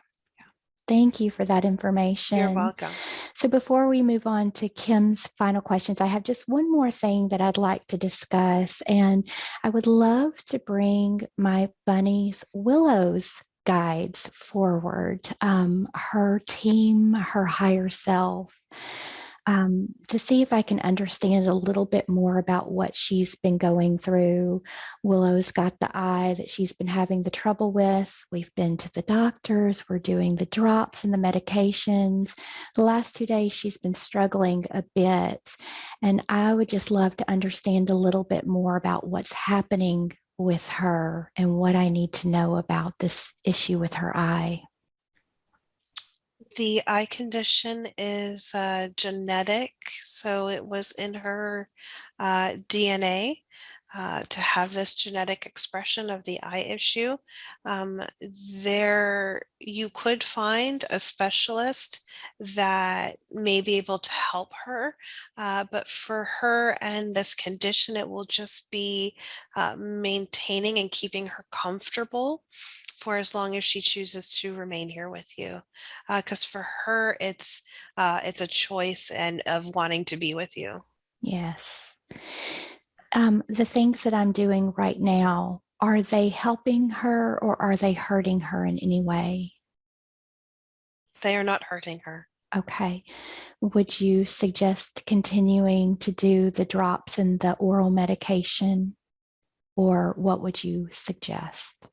Thank you for that You're information. welcome. So, before we move on to Kim's final questions, I have just one more thing that I'd like to discuss. And I would love to bring my bunnies, Willow's guides forward, her team, her higher self, to see if I can understand a little bit more about what she's been going through. Willow's got the eye that she's been having the trouble with. We've been to the doctors, we're doing the drops and the medications. The last 2 days, she's been struggling a bit. And I would just love to understand a little bit more about what's happening with her and what I need to know about this issue with her eye. The eye condition is genetic, so it was in her DNA to have this genetic expression of the eye issue. There, you could find a specialist that may be able to help her, but for her and this condition, it will just be maintaining and keeping her comfortable for as long as she chooses to remain here with you, because for her it's a choice and of wanting to be with you. Yes. The things that I'm doing right now, are they helping her or are they hurting her in any way? They are not hurting her. Okay. Would you suggest continuing to do the drops and the oral medication, or what would you suggest?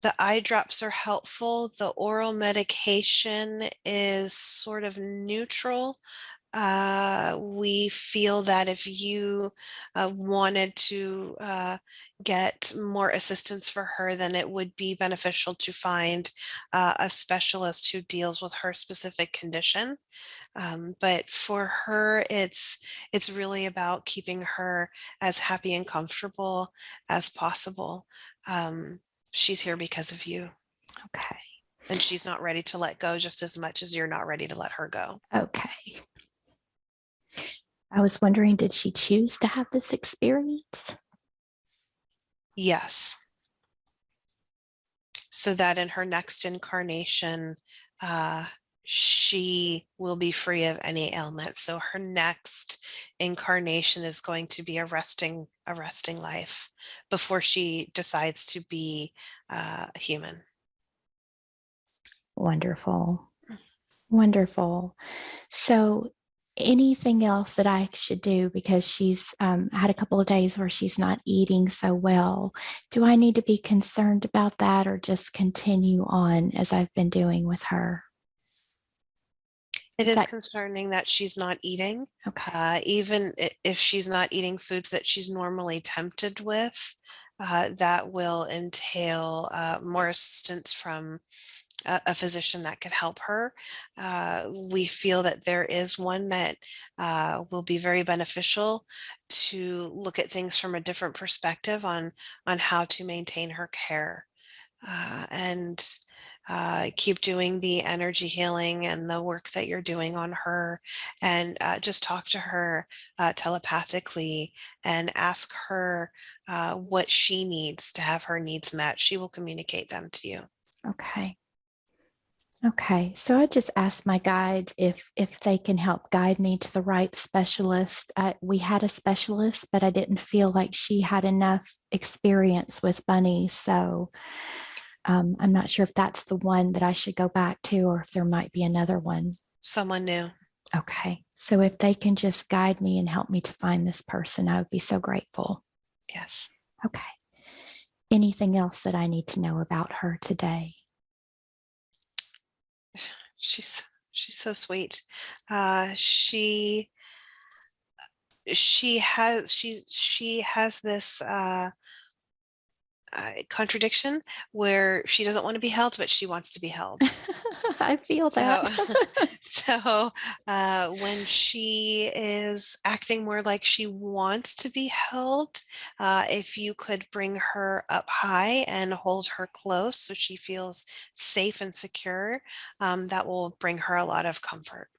The eye drops are helpful. The oral medication is sort of neutral. We feel that if you wanted to get more assistance for her, then it would be beneficial to find a specialist who deals with her specific condition. But for her, it's really about keeping her as happy and comfortable as possible. She's here because of you, Okay. and she's not ready to let go just as much as you're not ready to let her go. Okay. I was wondering, did she choose to have this experience? Yes. So that in her next incarnation, uh, she will be free of any ailment. So her next incarnation is going to be a resting life before she decides to be human. Wonderful. Wonderful. So, anything else that I should do, because she's had a couple of days where she's not eating so well? Do I need to be concerned about that or just continue on as I've been doing with her? It Is is that concerning that she's not eating, okay? even if she's not eating foods that she's normally tempted with. That will entail more assistance from a physician that could help her. We feel that there is one that will be very beneficial to look at things from a different perspective on how to maintain her care, and keep doing the energy healing and the work that you're doing on her, and just talk to her telepathically and ask her what she needs to have her needs met. She will communicate them to you. Okay. Okay. So I just asked my guides if they can help guide me to the right specialist. We had a specialist, but I didn't feel like she had enough experience with bunnies. So I'm not sure if that's the one that I should go back to or if there might be another one. Someone new. Okay. So if they can just guide me and help me to find this person, I would be so grateful. Yes. Okay. Anything else that I need to know about her today? She's so sweet. She has this contradiction where she doesn't want to be held, but she wants to be held. I feel So, that. when she is acting more like she wants to be held, if you could bring her up high and hold her close so she feels safe and secure, that will bring her a lot of comfort.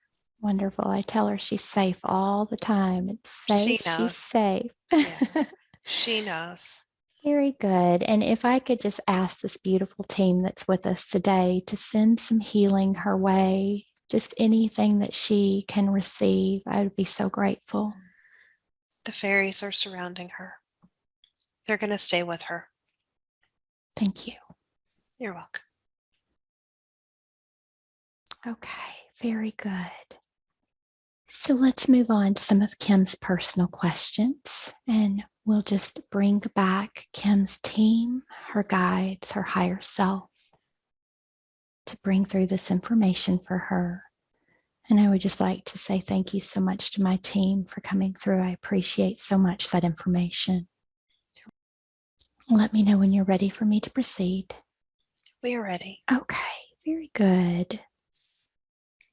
Wonderful. I tell her she's safe all the time. It's She safe. She's knows. safe. Yeah, she knows. Very good. And if I could just ask this beautiful team that's with us today to send some healing her way, just anything that she can receive, I would be so grateful. The fairies are surrounding her. They're going to stay with her. Thank you. You're welcome. Okay, very good. So let's move on to some of Kim's personal questions, and we'll just bring back Kim's team, her guides, her higher self to bring through this information for her. And I would just like to say thank you so much to my team for coming through. I appreciate so much that information. Let me know when you're ready for me to proceed. We are ready. Okay, very good.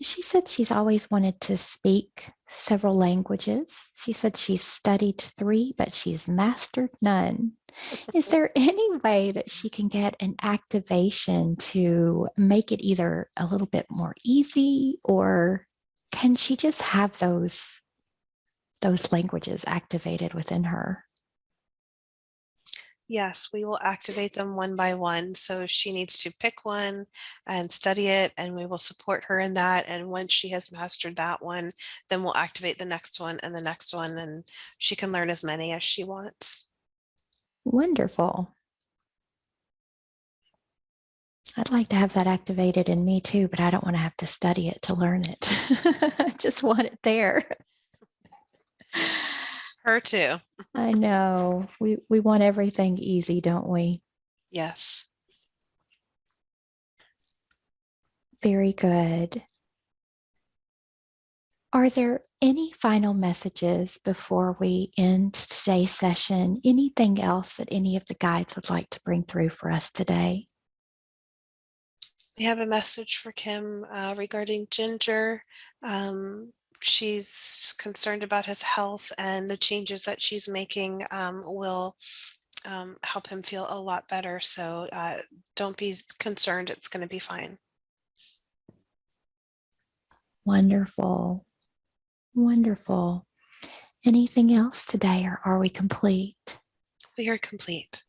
She said she's always wanted to speak several languages. She said she's studied 3, but she's mastered none. Is there any way that she can get an activation to make it either a little bit more easy, or can she just have those languages activated within her? Yes, we will activate them one by one. So she needs to pick one and study it, and we will support her in that. And once she has mastered that one, then we'll activate the next one and the next one, and she can learn as many as she wants. Wonderful. I'd like to have that activated in me too, but I don't want to have to study it to learn it. I just want it there. Her too. I know. We want everything easy, don't we? Yes. Very good. Are there any final messages before we end today's session? Anything else that any of the guides would like to bring through for us today? We have a message for Kim regarding Ginger. She's concerned about his health, and the changes that she's making will help him feel a lot better. So don't be concerned. It's going to be fine. Wonderful. Wonderful. Anything else today, or are we complete? We are complete.